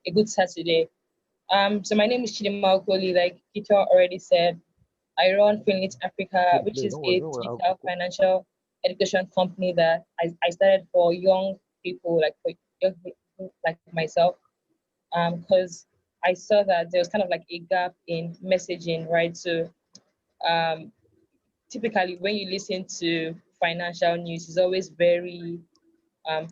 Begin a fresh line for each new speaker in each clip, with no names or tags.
A good Saturday. So my name is Chidima Okoli. Like Peter already said, I run Finlit Africa, which is a digital financial education company that I started for young people, like for young people like myself, because I saw that there was kind of like a gap in messaging, right? So um, typically when you listen to financial news, um,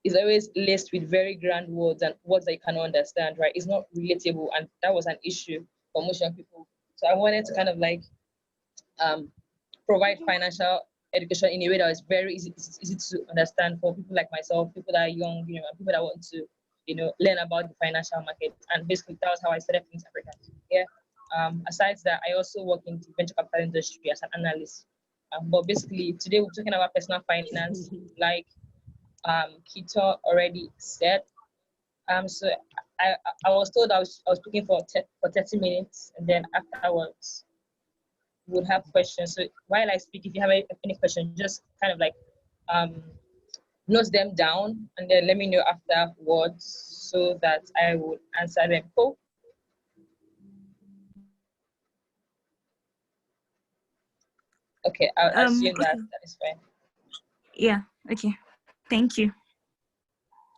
it's always laced with very grand words and words that you cannot understand, right? It's not relatable, and that was an issue for most young people. So I wanted to kind of like um, provide financial education in a way that is very easy to understand for people like myself, people that are young, and people that want to, learn about the financial market. And basically, that was how I started Things Africa. Yeah. Aside that, I also work in the venture capital industry as an analyst. But basically, today we're talking about personal finance, like Kito already said. So I, I was told I was speaking for 30 minutes, and then afterwards would have questions. So while I speak, if you have any questions, just kind of like um, note them down and then let me know afterwards so that I would answer them. Cool. Okay, I'll assume that
Okay.
that is fine.
Yeah. Okay. Thank you.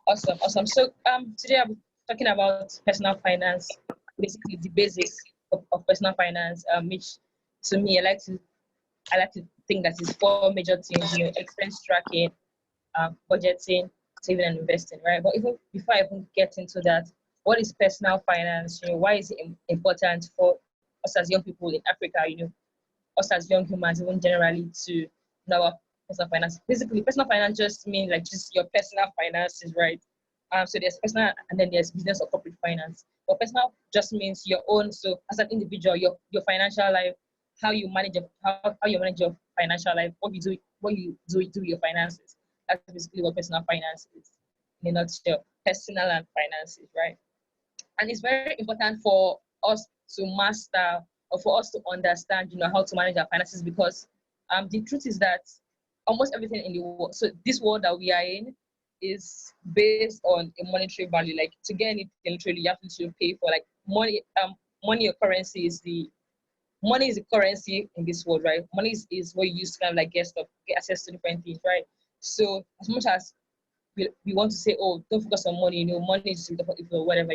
Awesome, awesome. So today I'm talking about personal finance, basically the basics of personal finance, which to me I like to think that is four major things, expense tracking, budgeting, saving and investing, right? But even before I even get into that, what is personal finance? Why is it important for us as young people in Africa? Us as young humans, even generally, to know about personal finance. Basically, personal finance just means like just your personal finances, right? So there's personal and then there's business or corporate finance. But personal just means your own. So as an individual, your financial life, how you manage your financial life, what you do with your finances. That's basically what personal finance is in a nutshell. Personal and finances, right? And it's very important for us to master or for us to understand, how to manage our finances because the truth is that almost everything in the world, so this world that we are in is based on a monetary value. Like to get anything, literally, you have to pay for like money. Money or currency is the money is the currency in this world, right? Money is what you use to kind of like get stuff, get access to different things, right? So as much as we want to say, oh, don't focus on money, money is or whatever,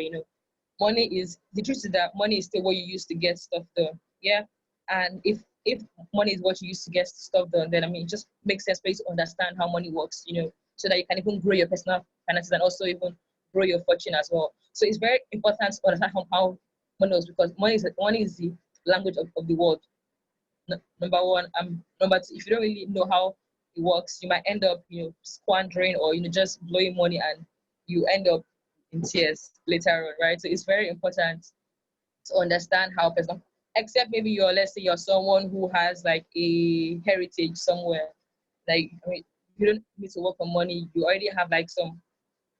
money is the truth is that money is still what you use to get stuff done. Yeah. And if money is what you use to get stuff done, then I mean it just makes sense for you to understand how money works, so that you can even grow your personal finances and also even grow your fortune as well. So it's very important to understand how money works because money is the language of the world. Number one. Number two, if you don't really know how it works, you might end up, squandering or just blowing money and you end up in tears later on, right? So it's very important to understand how person except maybe let's say you're someone who has like a heritage somewhere. Like I mean you don't need to work for money. You already have like some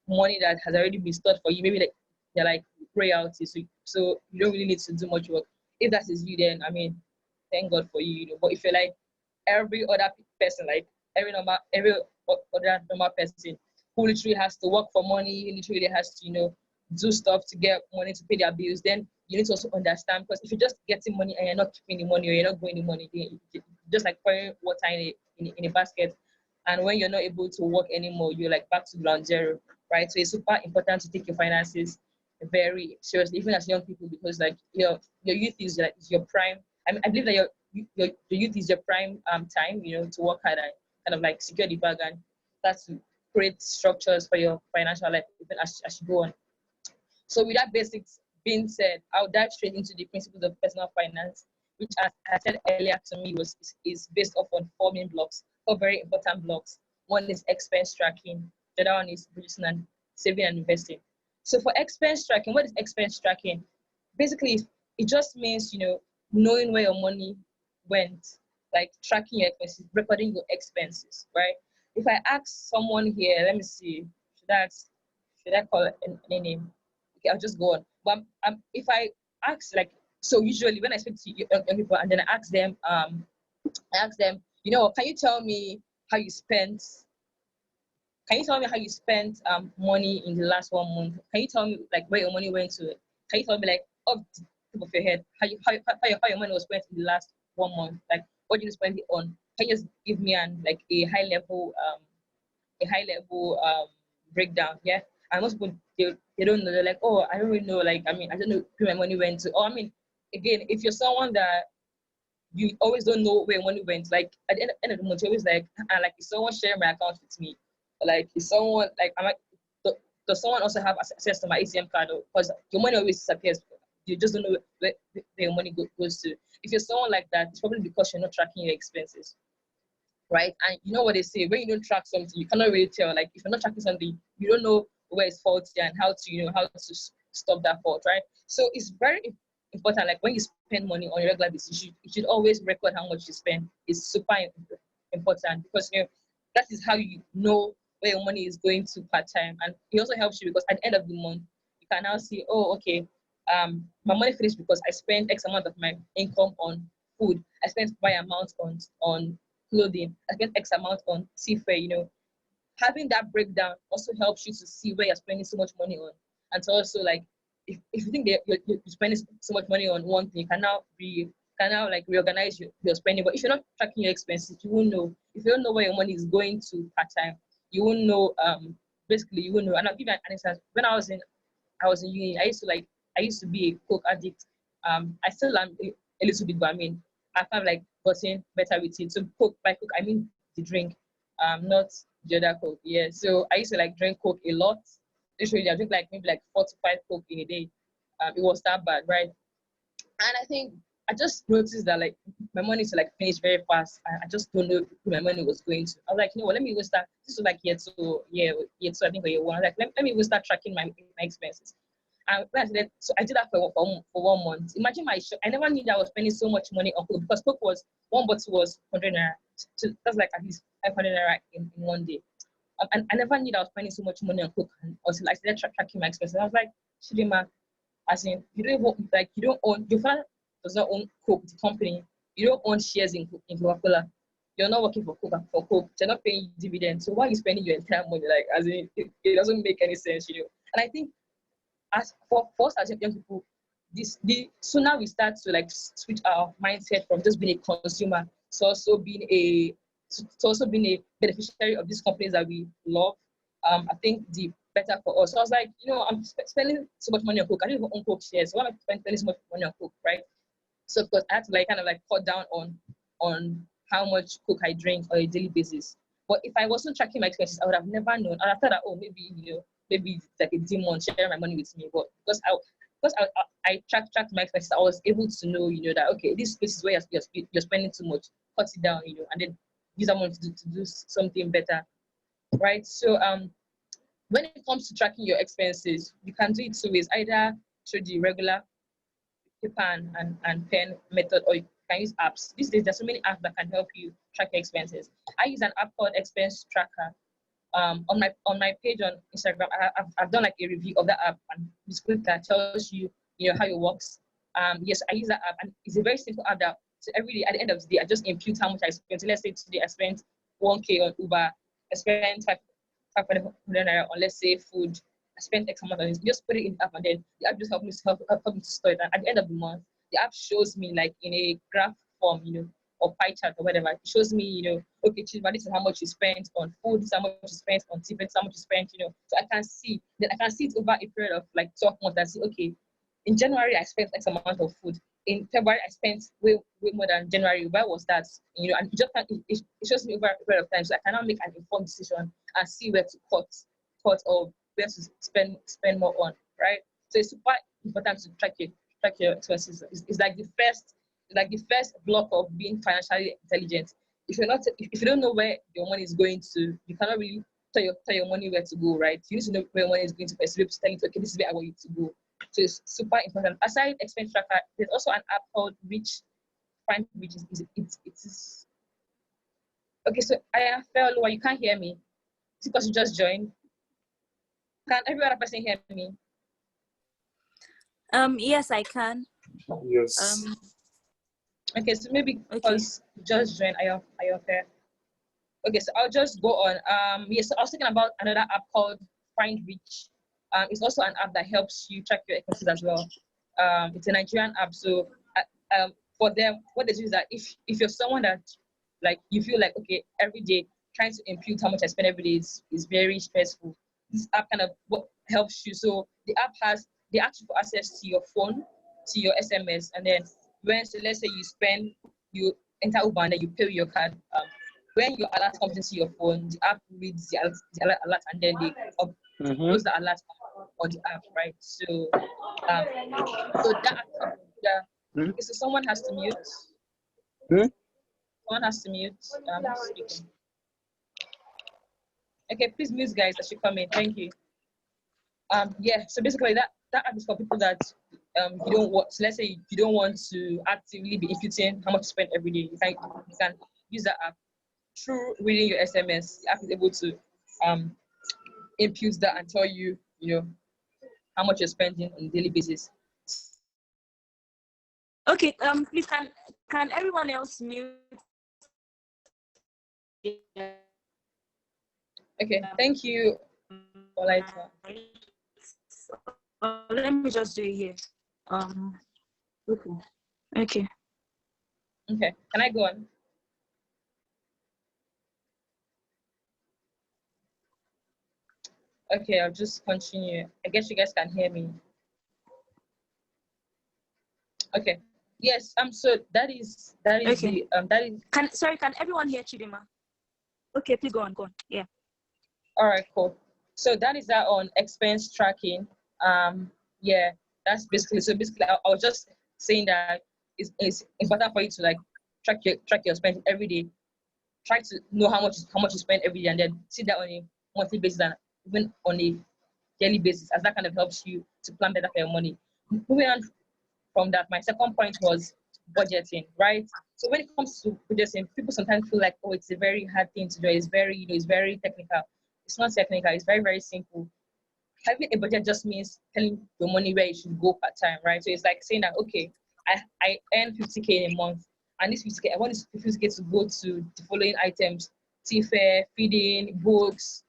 money that has already been stored for you. Maybe like they're like royalties. So you don't really need to do much work. If that is you, then I mean, thank God for you. But if you're like every other person, like every other normal person who literally has to work for money, who literally has to, do stuff to get money to pay their bills, then you need to also understand because if you're just getting money and you're not keeping the money or you're not growing the money, then just like pouring water in a basket. And when you're not able to work anymore, you're like back to ground zero, right? So it's super important to take your finances very seriously, even as young people, because like your youth is like is your prime. I mean, I believe that your youth is your prime time, to work hard and kind of like secure the bag and that's to create structures for your financial life even as you go on. So with that basics being said, I'll dive straight into the principles of personal finance, which as I said earlier to me is based off on four main blocks, four very important blocks. one is expense tracking, the other one is reducing and saving and investing. So for expense tracking, what is expense tracking? Basically, it just means, knowing where your money went, like tracking your expenses, recording your expenses, right? If I ask someone here, let me see, should I call it any name? Okay, I'll just go on. But if I ask, like, so usually when I speak to young people and then I ask them, can you tell me how you spent can you tell me how you spent money in the last 1 month? Can you tell me like where your money went to? Can you tell me like off the top of your head how your money was spent in the last 1 month? Like what did you spend it on? Can you just give me like a high level breakdown? Yeah. And most people they don't know. They're like, oh, I don't really know. Like I don't know where my money went to. Or again, if you're someone that you always don't know where money went. Like at the end of the month, you're always like, like is someone sharing my account with me? Or like is someone like does someone also have access to my ATM card? Because your money always disappears. You just don't know where your money goes to. If you're someone like that, it's probably because you're not tracking your expenses, right? And you know what they say, when you don't track something, you cannot really tell. Like if you're not tracking something, you don't know where it's faulty and how to stop that fault, right? So it's very important. Like when you spend money on a regular basis, you should always record how much you spend. It's super important because that is how you know where your money is going to part time, and it also helps you because at the end of the month you can now see, oh, okay, my money finished because I spent X amount of my income on food. I spent Y amount on clothing. I spent X amount on seafair. Having that breakdown also helps you to see where you're spending so much money on, and to also like if you think that you're spending so much money on one thing, you can now like reorganize your spending. But if you're not tracking your expenses, you won't know. If you don't know where your money is going to part time, you won't know. Basically, you won't know. And I'll give you an instance. When I was in uni, I used to be a coke addict. I still am a little bit, but I kind of like gotten better with it. So coke, by coke I mean the drink, not the other coke. Yeah. So I used to like drink coke a lot. Literally, I drink like maybe like 4 to 5 coke in a day. It was that bad, right? And I think I just noticed that like my money to like finish very fast. I just don't know who my money was going to. I was like, what, let me even start. This was like year two, I think, or year one. I was like, let me even start tracking my expenses. And when I did that, so I did that for 1 month. Imagine my shock. I never knew that I was spending so much money on Coke because Coke was one bottle was 100 naira. So that's like at least 500 naira in one day. And I never knew that I was spending so much money on Coke until I started tracking my expenses. I was like, Shilima, as in you don't even, like you don't own your father does not own Coke, the company. You don't own shares in Coca-Cola. You're not working for Coke. They're not paying you dividends. So why are you spending your entire money? Like as in it doesn't make any sense. And I think as for us as young people, the sooner we start to like switch our mindset from just being a consumer to also being a beneficiary of these companies that we love, I think the better for us. So I was like, I'm spending so much money on Coke. I don't even own Coke shares. So why am I spending so much money on Coke, right? So of course I had to like kind of like cut down on how much Coke I drink on a daily basis. But if I wasn't tracking my expenses, I would have never known. I'd have thought that, oh, maybe it's like a demon sharing my money with me. But because I tracked my expenses, I was able to know, that okay, this place is where you're spending too much, cut it down, and then use that money to do something better, right? So when it comes to tracking your expenses, you can do it two ways: either through the regular paper and pen method, or you can use apps. These days, there's so many apps that can help you track your expenses. I use an app called Expense Tracker. On my page on Instagram, I've done like a review of that app and the script that tells you how it works. Yes, I use that app and it's a very simple app that so every day at the end of the day I just impute how much I spent. So let's say today I spent 1K on Uber, I spent 500 naira on, let's say, food. I spent X amount on it. Just put it in the app and then the app just help me to store it. And at the end of the month, the app shows me like in a graph form, or pie chart or whatever. It shows me, okay, Chidma, this is how much you spent on food, this is how much you spent on tipping, this is how much you spent, So I can see it over a period of like 12 months and see, okay, in January I spent X amount of food. In February I spent way more than January. Where was that? And it shows me over a period of time, so I can now make an informed decision and see where to cut or where to spend more on, right? So it's super important to track your expenses. It's like the first block of being financially intelligent. if you don't know where your money is going to, you cannot really tell your money where to go, right? You need to know where money is going to first. To be able to tell it, okay, this is where I want you to go. So it's super important. Aside expense tracker, there's also an app called Rich Find Rich. It is okay. So I fell lower. You can't hear me. It's because you just joined. Can every other person hear me?
Yes, I can.
Yes.
Okay, so maybe
Okay.
because you just joined, are you okay? Okay, so I'll just go on. Yes, so I was thinking about another app called Find Rich. It's also an app that helps you track your expenses as well. It's a Nigerian app, so for them, what they do is that if you're someone that like you feel like okay every day trying to impute how much I spend every day is very stressful. This app kind of what helps you. So they ask you for access to your phone, to your SMS, and then so let's say you enter Uber and then you pay with your card. When your alert comes into your phone, the app reads the alert and then they close the alert on the app, right? So that okay, so someone has to mute. Someone has to mute. Speaking. Okay, please mute guys as you come in. Thank you. Yeah, so basically that app is for people that you don't want. So let's say you don't want to actively be imputing how much you spend every day. You can use that app through reading your SMS. The app is able to impute that and tell you, how much you're spending on a daily basis.
Okay. Please, can everyone else mute?
Okay. Thank you, Olaita.
Let me just do it here. Okay.
Okay. Can I go on? Okay, I'll just continue. I guess you guys can hear me. Okay. Yes. So that is
Okay.
that is.
Can everyone hear Chidima? Okay, please go on. Yeah.
All right. Cool. So that is that on expense tracking. Yeah. That's basically. So basically, I was just saying that it's important for you to like track your spending every day. Try to know how much you spend every day, and then see that on a monthly basis and even on a daily basis, as that kind of helps you to plan better for your money. Moving on from that, my second point was budgeting, right? So when it comes to budgeting, people sometimes feel like, oh, it's a very hard thing to do. It's very, it's very technical. It's not technical. It's very, very simple. Having a budget just means telling your money where it should go per time, right? So it's like saying that, okay, I earn 50K in a month, and this 50K, I want this 50K to go to the following items: tea fare, feeding, books,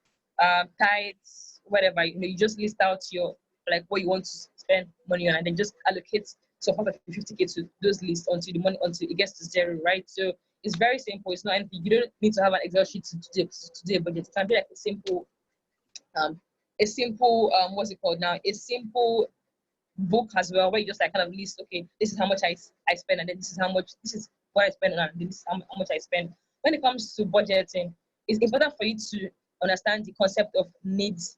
tithes, whatever. You just list out your like what you want to spend money on, and then just allocate some part of the 50K to those lists until it gets to zero, right? So it's very simple. It's not anything. You don't need to have an Excel sheet to do a budget. It can be like um, a simple what's it called now? A simple book as well, where you just like kind of list, okay, this is how much I spend, and then this is what I spend on, and this is how much I spend. When it comes to budgeting, it's important for you to understand the concept of needs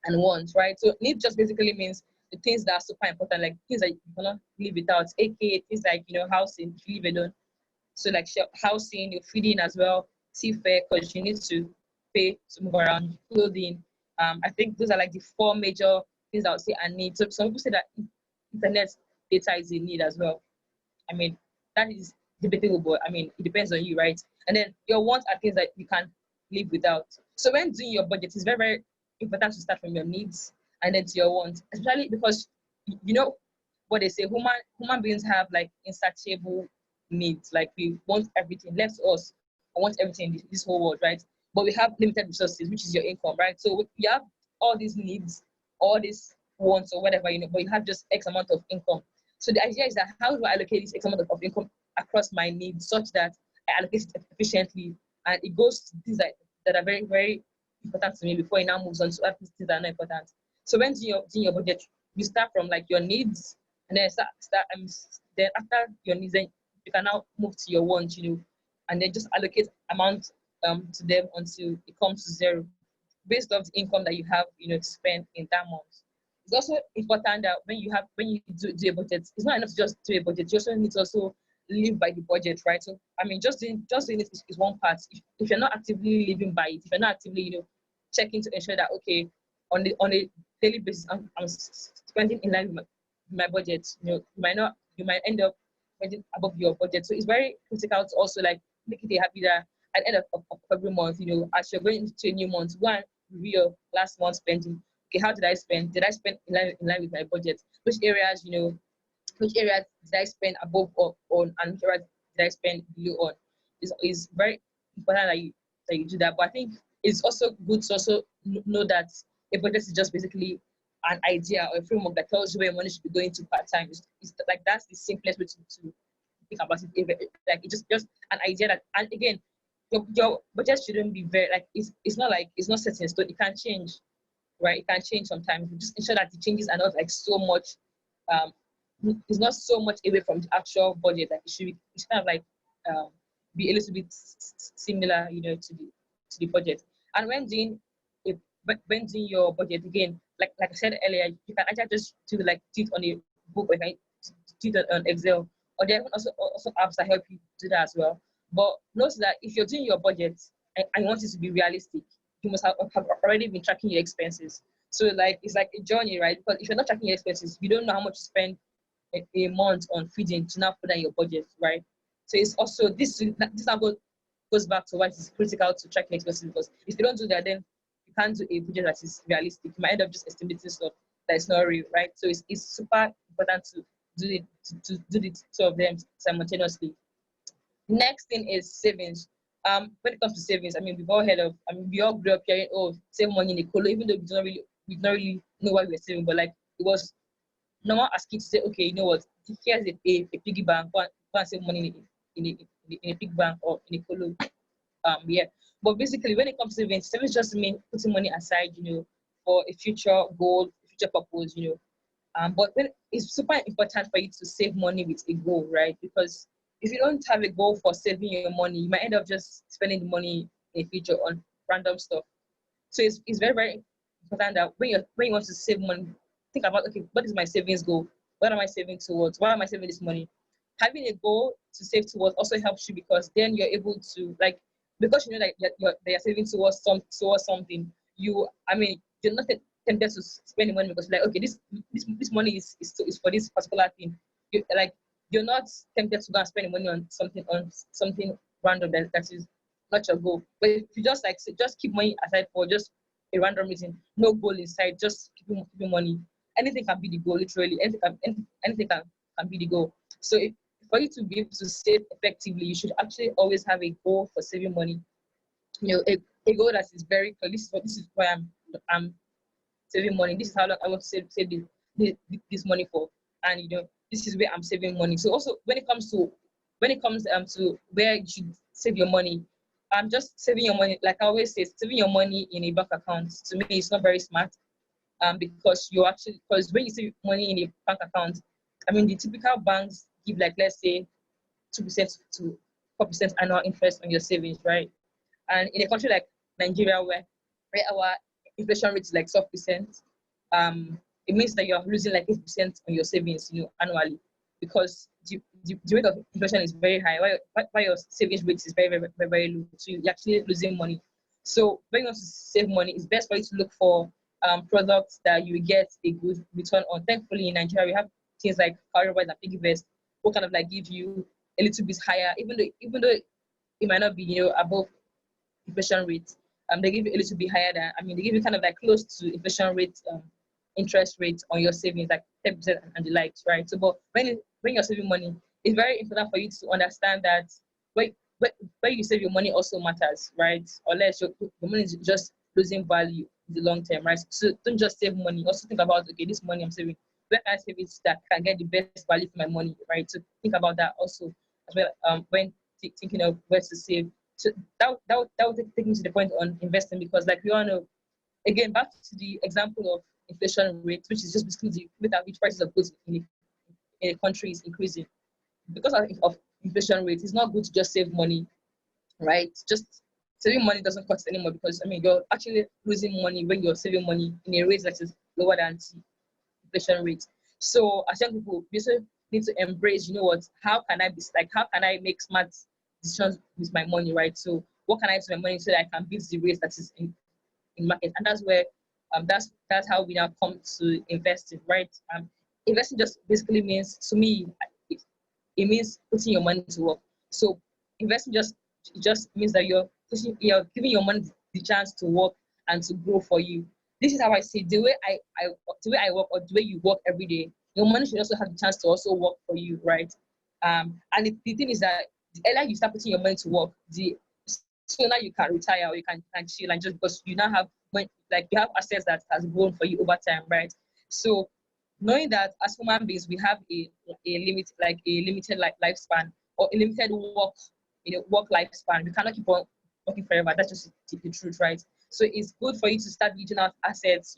and wants, right? So needs just basically means the things that are super important, like things that you cannot live without, aka things like housing if you live alone. So like housing, your feeding as well, tea fare, because you need to pay to move around, clothing. I think those are like the four major things I would say are needs. So some people say that internet data is a need as well. I mean, that is debatable, but I mean, it depends on you, right? And then your wants are things that you can live without. So when doing your budget, it's very, very important to start from your needs and then to your wants, especially because you know what they say, human beings have like insatiable needs. Like we want everything left to us. I want everything in this whole world, right? But we have limited resources, which is your income, right? So you have all these needs, all these wants or whatever, but you have just X amount of income. So the idea is that how do I allocate this X amount of income across my needs such that I allocate it efficiently and it goes to things that are very, very important to me before it now moves on to other things that are not important. So when doing your budget, you start from like your needs and then then after your needs, then you can now move to your wants, and then just allocate amount to them until it comes to zero based off the income that you have, to spend in that month. It's also important that when you do a budget, it's not enough to just do a budget. You also need to also live by the budget, right? So I mean, just doing it is one part. If you're not actively living by it, if you're not actively, checking to ensure that okay, on a daily basis, I'm spending in line with my budget. You might end up spending above your budget. So it's very critical to also like make it a habit that at the end of every month, as you're going into a new month, go and review your last month spending. Okay, how did I spend? Did I spend in line with my budget? Which areas did I spend above or on, and which areas did I spend below on? Is very important that you do that. But I think it's also good to also know that a budget is just basically an idea or a framework that tells you where your money should be going to part time. It's like that's the simplest way to think about it. Like it's just an idea that, and again, your budget shouldn't be very like it's not like it's not set in stone. It can change, right? It can change sometimes. Just ensure that the changes are not like so much. Um, it's not so much away from the actual budget that it should kind of like um, be a little bit similar, to the budget. And a, when doing your budget again, like I said earlier, you can actually just do it on a book or you can do it on Excel, or there are also apps that help you do that as well. But notice that if you're doing your budget and you want it to be realistic, you must have already been tracking your expenses. So like it's like a journey, right? Because if you're not tracking your expenses, you don't know how much to spend a month on feeding to now put on your budget, right? So it's also this now goes back to why it's critical to track expenses, because if you don't do that, then you can't do a budget that is realistic. You might end up just estimating stuff that is not real, right? So it's super important to do the two of them simultaneously. Next thing is savings. When it comes to savings, I mean, we all grew up hearing, oh, save money in a colo, even though we don't really know why we were saving, but like it was normal as kids to say, okay, you know what, here's a piggy bank, go and save money in a pig bank or in a colo. Yeah. But basically, when it comes to savings just mean putting money aside, for a future goal, future purpose, but when it's super important for you to save money with a goal, right? Because if you don't have a goal for saving your money, you might end up just spending the money in the future on random stuff. So it's very, very important that when you want to save money, think about, okay, what is my savings goal? What am I saving towards? Why am I saving this money? Having a goal to save towards also helps you, because then you're able to like, because you know that you're saving towards something. You're not tempted to spend the money because like, okay, this money is for this particular thing. You're not tempted to go and spend the money on something random that is not your goal. But if you just just keep money aside for just a random reason, no goal inside, just keeping money. Anything can be the goal, literally. Anything can be the goal. So for you to be able to save effectively, you should actually always have a goal for saving money. A goal that is very clear. This is why I'm saving money. This is how long I want to save this money for, and this is where I'm saving money. So also when it comes to where you should save your money, just saving your money, like I always say, saving your money in a bank account to me is not very smart. Because when you save money in a bank account, I mean the typical banks give like, let's say, 2% to 4% annual interest on your savings, right? And in a country like Nigeria, where our inflation rate is like 12%, it means that you're losing like 8% on your savings, annually, because the rate of inflation is very high, while your savings rate is very, very, very, very low. So you're actually losing money. So when you want to save money, it's best for you to look for products that you get a good return on. Thankfully, in Nigeria, we have things like cowrie and piggy vest, who kind of like give you a little bit higher, even though it might not be above inflation rate. They give you a little bit higher than, they give you kind of like close to inflation rate, interest rate on your savings, like 10% and the likes, right? So, but when you're saving money, it's very important for you to understand that where, where you save your money also matters, right? Unless your money is just losing value in the long term, right? So don't just save money. Also think about, okay, this money I'm saving, where can I save it that can get the best value for my money, right? So think about that also as well, when thinking of where to save. So that would take me to the point on investing, because like we all know, again, back to the example of inflation rate, which is just basically the rate at which prices of goods in a country is increasing. Because of inflation rate, it's not good to just save money, right? Just saving money doesn't cost anymore, because you're actually losing money when you're saving money in a rate that is lower than the inflation rate. So as young people, need to embrace, you know what, how can I be like, how can I make smart decisions with my money, right? So what can I do with my money so that I can beat the race that is in market? And that's where that's how we now come to investing, right? Investing just basically means, to me, it, it means putting your money to work. So investing just means that you're giving your money the chance to work and to grow for you. This is how I see it. The way I work, or the way you work every day, your money should also have the chance to also work for you, right? And the thing is that the earlier you start putting your money to work, the sooner you can retire, or you can chill, and just because you now have like you have assets that has grown for you over time, right? So knowing that as human beings we have a limited lifespan, or a limited work lifespan. We cannot keep on working forever. That's just the truth, right? So it's good for you to start building out assets,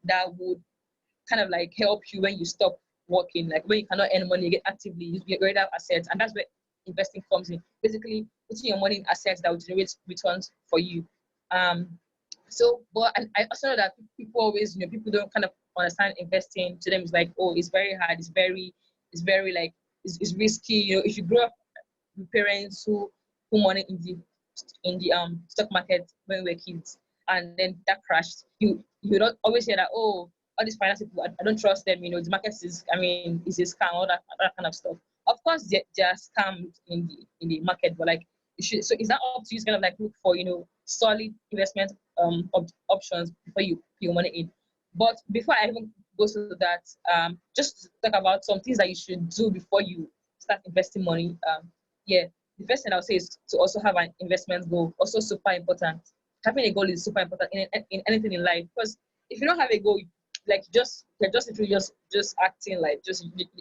that would kind of like help you when you stop working, like when you cannot earn money, you get actively, you already have assets, and that's where investing comes in. Basically, putting your money in assets that will generate returns for you. Um, but I also know that people always, people don't kind of understand investing. To them, it's like, oh, it's very hard, it's very like, it's risky. If you grow up with parents who put money in the stock market when we were kids, and then that crashed, you don't always hear that, oh, all these finance people, I don't trust them. The market is, I mean, is a scam, all that kind of stuff. Of course, there are scams in the market, but like, you should. So it's not up to you to kind of like look for solid investment options before you put your money in. But before I even go to that, just to talk about some things that you should do before you start investing money. Yeah, the first thing I'll say is to also have an investment goal. Also super important. Having a goal is super important in anything in life, because if you don't have a goal, like you're just literally just acting like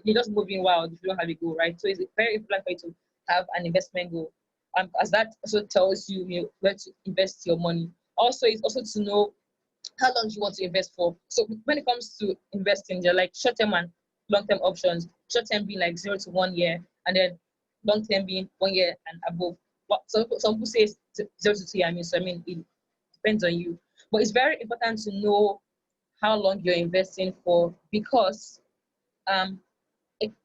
you're just moving wild if you don't have a goal, right? So it's very important for you to have an investment goal. As that also tells you, where to invest your money. Also, it's also to know how long you want to invest for. So when it comes to investing, there are like short-term and long-term options. Short-term being like 0 to 1 year, and then long-term being 1 year and above. Some people say 0 to 2 years. I mean, it depends on you. But it's very important to know how long you're investing for, because um,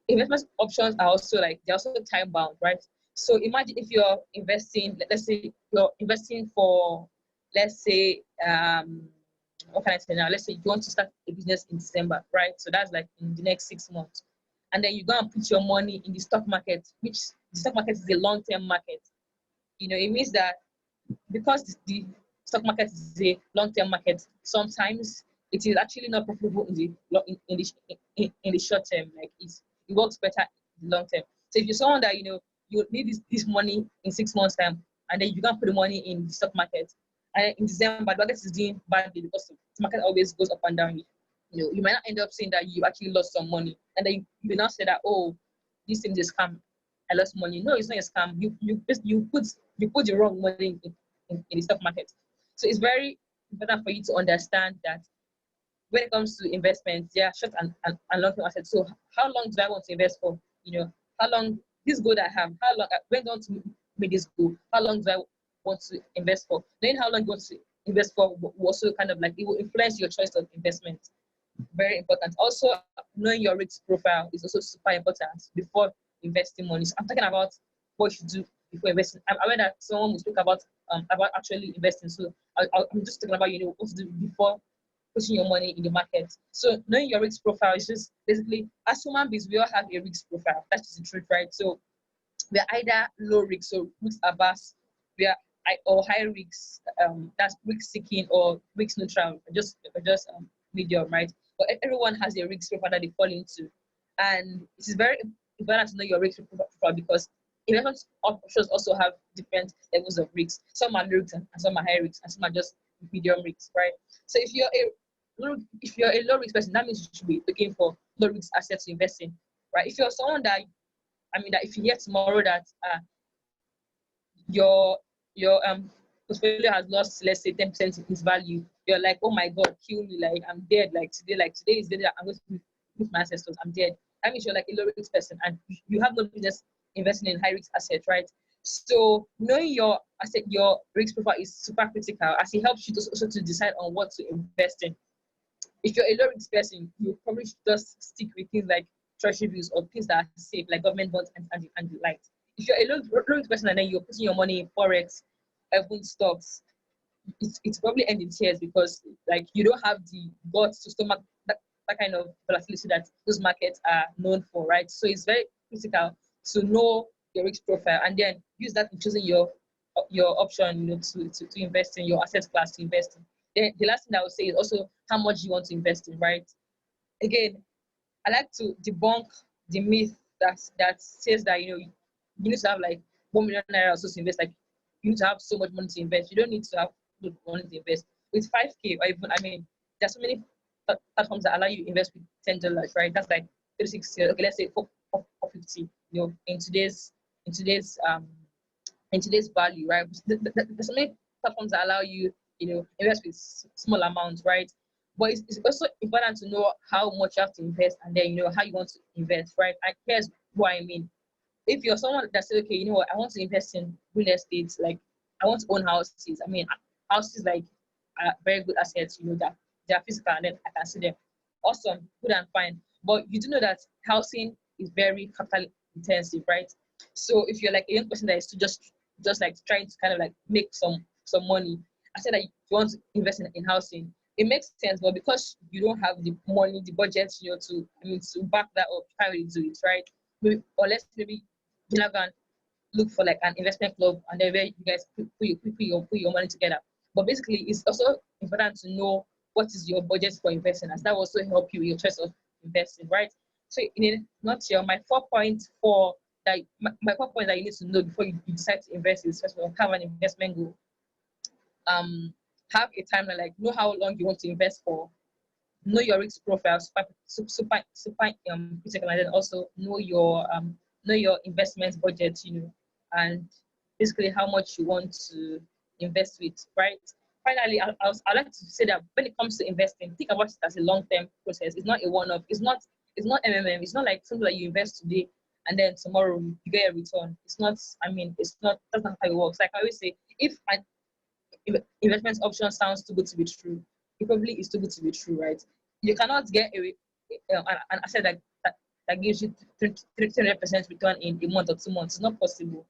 investment options are also like, they're also time bound, right? So imagine if you're investing, let's say you're investing for, let's say, what can I say now? Let's say you want to start a business in December, right? So that's like in the next 6 months. And then you go and put your money in the stock market, which the stock market is a long-term market. It means that because the stock market is a long-term market, sometimes it is actually not profitable in the short term. Like it works better in the long term. So if you're someone that you need this money in 6 months time, and then you can put the money in the stock market, and in December the market is doing badly, because the market always goes up and down. You might not end up saying that you actually lost some money, and then you will not say that, oh, this thing is a scam, I lost money. No, it's not a scam. You put the wrong money in the stock market. So it's very important for you to understand that when it comes to investments, there are short and long term assets. So how long do I want to invest for? How long this goal that I have, how long when do I want to make this goal? How long do I want to invest for? Then how long you want to invest for will also kind of like, it will influence your choice of investment. Very important. Also, knowing your risk profile is also super important before investing money. So I'm talking about what you do before investing. I'm aware that someone will speak about actually investing. So I'm just talking about what to do before putting your money in the market. So knowing your risk profile is just basically, as human beings, we all have a risk profile. That's just the truth, right? So we are either low risk, so risk averse, we are or high risk, that's risk seeking, or risk neutral, just medium, right? But everyone has a risk profile that they fall into, and it is very important to know your risk profile, because investment options also have different levels of risk. Some are low risk and some are high risk, and some are just medium risk, right? So if you're a low risk person, that means you should be looking for low risk assets to invest in, right? If you're someone that, that if you hear tomorrow that your portfolio has lost, let's say, 10% in its value, you're like, oh my god, kill me, like I'm dead, like today is the day that I'm going to meet my ancestors, I'm dead. That means you're like a low risk person, and you have no business investing in high risk assets, right? So knowing your asset, your risk profile is super critical, as it helps you to also to decide on what to invest in. If you're a low risk person, you probably should just stick with things like treasury bills or things that are safe, like government bonds and the like. If you're a loan person and then you're putting your money in forex, even stocks, it's probably end in tears because like you don't have the guts to stomach that kind of volatility that those markets are known for, right? So it's very critical to know your risk profile and then use that in choosing your option, to invest in your asset class to invest in. Then the last thing I would say is also how much you want to invest in, right? Again, I like to debunk the myth that says that you need to have like 1 million naira or so to invest. Like you need to have so much money to invest. You don't need to have money to invest. With 5K or even there's so many platforms that allow you to invest with $10, right? That's like 36. Okay, let's say 450. In today's value, right? There's so many platforms that allow you, invest with small amounts, right? But it's also important to know how much you have to invest and then how you want to invest, right? And here's what I mean. If you're someone that says, okay, you know what, I want to invest in real estate, like I want to own houses. I mean, houses like are very good assets, that they are physical and then I can see them. Awesome, good and fine. But you do know that housing is very capital intensive, right? So if you're like a young person that is to just like trying to kind of like make some money, I said that you want to invest in housing. It makes sense, but because you don't have the money, the budget, to back that up, you can't really do it, right? Maybe, unless maybe you never can look for like an investment club and then where you guys put your money together. But basically, it's also important to know what is your budget for investing, as that will also help you with your choice of investing, right? So in a nutshell, my 4 points that you need to know before you decide to invest is first of all, have an investment goal. Have a timeline, like know how long you want to invest for, know your risk profile, super critical, and then also know your investment budget, and basically how much you want to invest with, right? Finally, I'd like to say that when it comes to investing, think about it as a long-term process. It's not a one-off. It's not MMM. It's not like something that you invest today and then tomorrow you get a return. It's not. I mean, that's not how it works. Like I always say, if an investment option sounds too good to be true, it probably is too good to be true, right? You cannot get an asset that gives you 300% return in a month or 2 months. It's not possible.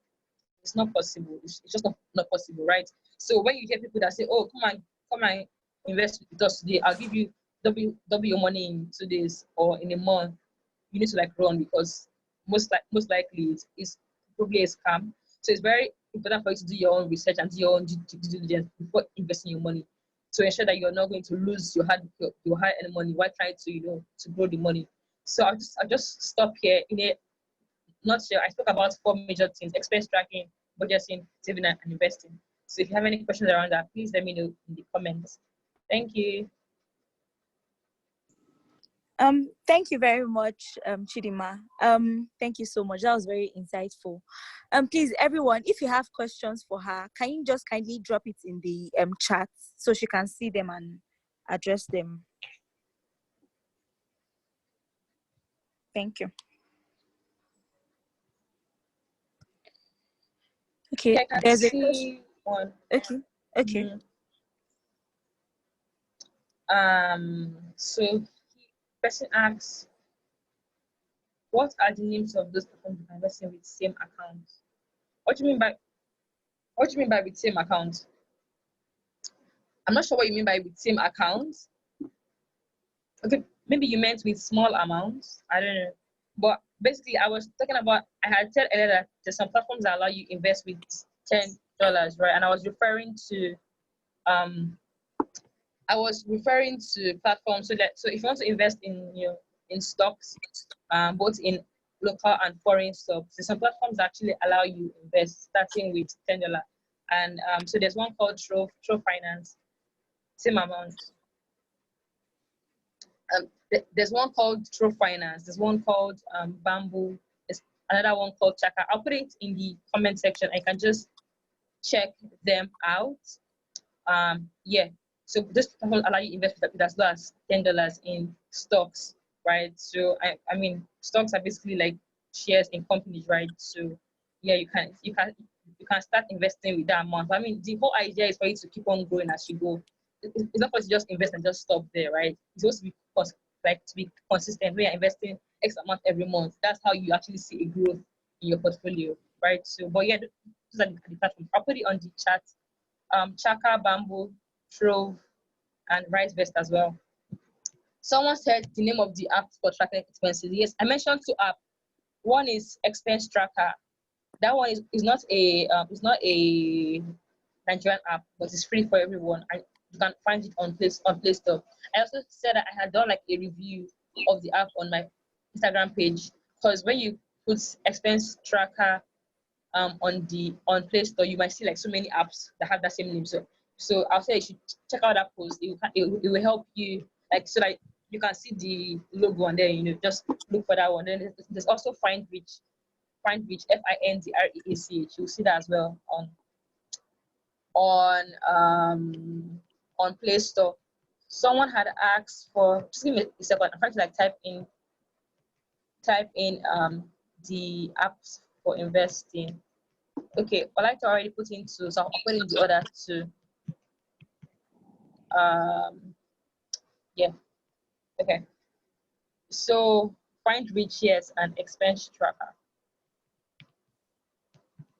It's not possible. It's just not possible, right? So when you hear people that say, "Oh, come and invest with us today. I'll give you double your money in 2 days or in a month," you need to like run because most likely it's probably a scam. So it's very important for you to do your own research and do your own due diligence before investing your money to ensure that you're not going to lose your hard earned money while trying to grow the money. So I'll just stop here. In a nutshell, I spoke about 4 major things: expense tracking, budgeting, saving, and investing. So if you have any questions around that, please let me know in the comments. Thank you.
Thank you very much, Chidima. Thank you so much. That was very insightful. Please, everyone, if you have questions for her, can you just kindly drop it in the chat so she can see them and address them? Thank you. Okay,
I can
there's a question.
see one.
Okay.
So person asks, what are the names of those platforms you can invest in with same account? What do you mean by with same account? I'm not sure what you mean by with same account. Okay, maybe you meant with small amounts. I don't know. But basically I was talking about, I had said earlier that there's some platforms that allow you invest with $10, right? And I was referring to platforms so if you want to invest in stocks, both in local and foreign stocks, there's some platforms that actually allow you invest starting with $10. And so there's one called Trove Finance, same amount. There's one called Trove Finance. There's one called Bamboo. There's another one called Chaka. I'll put it in the comment section. I can just check them out. Yeah. So this platform allow you invest with as low as $10 in stocks, right? So I mean, stocks are basically like shares in companies, right? So yeah, you can start investing with that amount. I mean, the whole idea is for you to keep on growing as you go. It's not for you to just invest and just stop there, right? It's supposed to be like to be consistent. When you're investing X amount every month, that's how you actually see a growth in your portfolio, right? So, but yeah, those are the platforms. I'll put it on the chat. Chaka, Bamboo, Trove, and Ricevest as well. Someone said the name of the app for tracking expenses. Yes, I mentioned two apps. One is Expense Tracker. That one is not a Nigerian app, but it's free for everyone, and you can find it on Play Store. I also said that I had done like a review of the app on my Instagram page, because when you put Expense Tracker on Play Store, you might see like so many apps that have that same name. So I'll say you should check out that post. It will help you, like, so that you can see the logo, and then just look for that one. Then there's also Findreach, Findreach. You'll see that as well on Play Store. Someone had asked for, just give me a second. I'm trying to like type in the apps for investing. Okay, I like to already put into, so I'll put in the other two. Yeah, okay. So Findreach, yes, and Expense Tracker.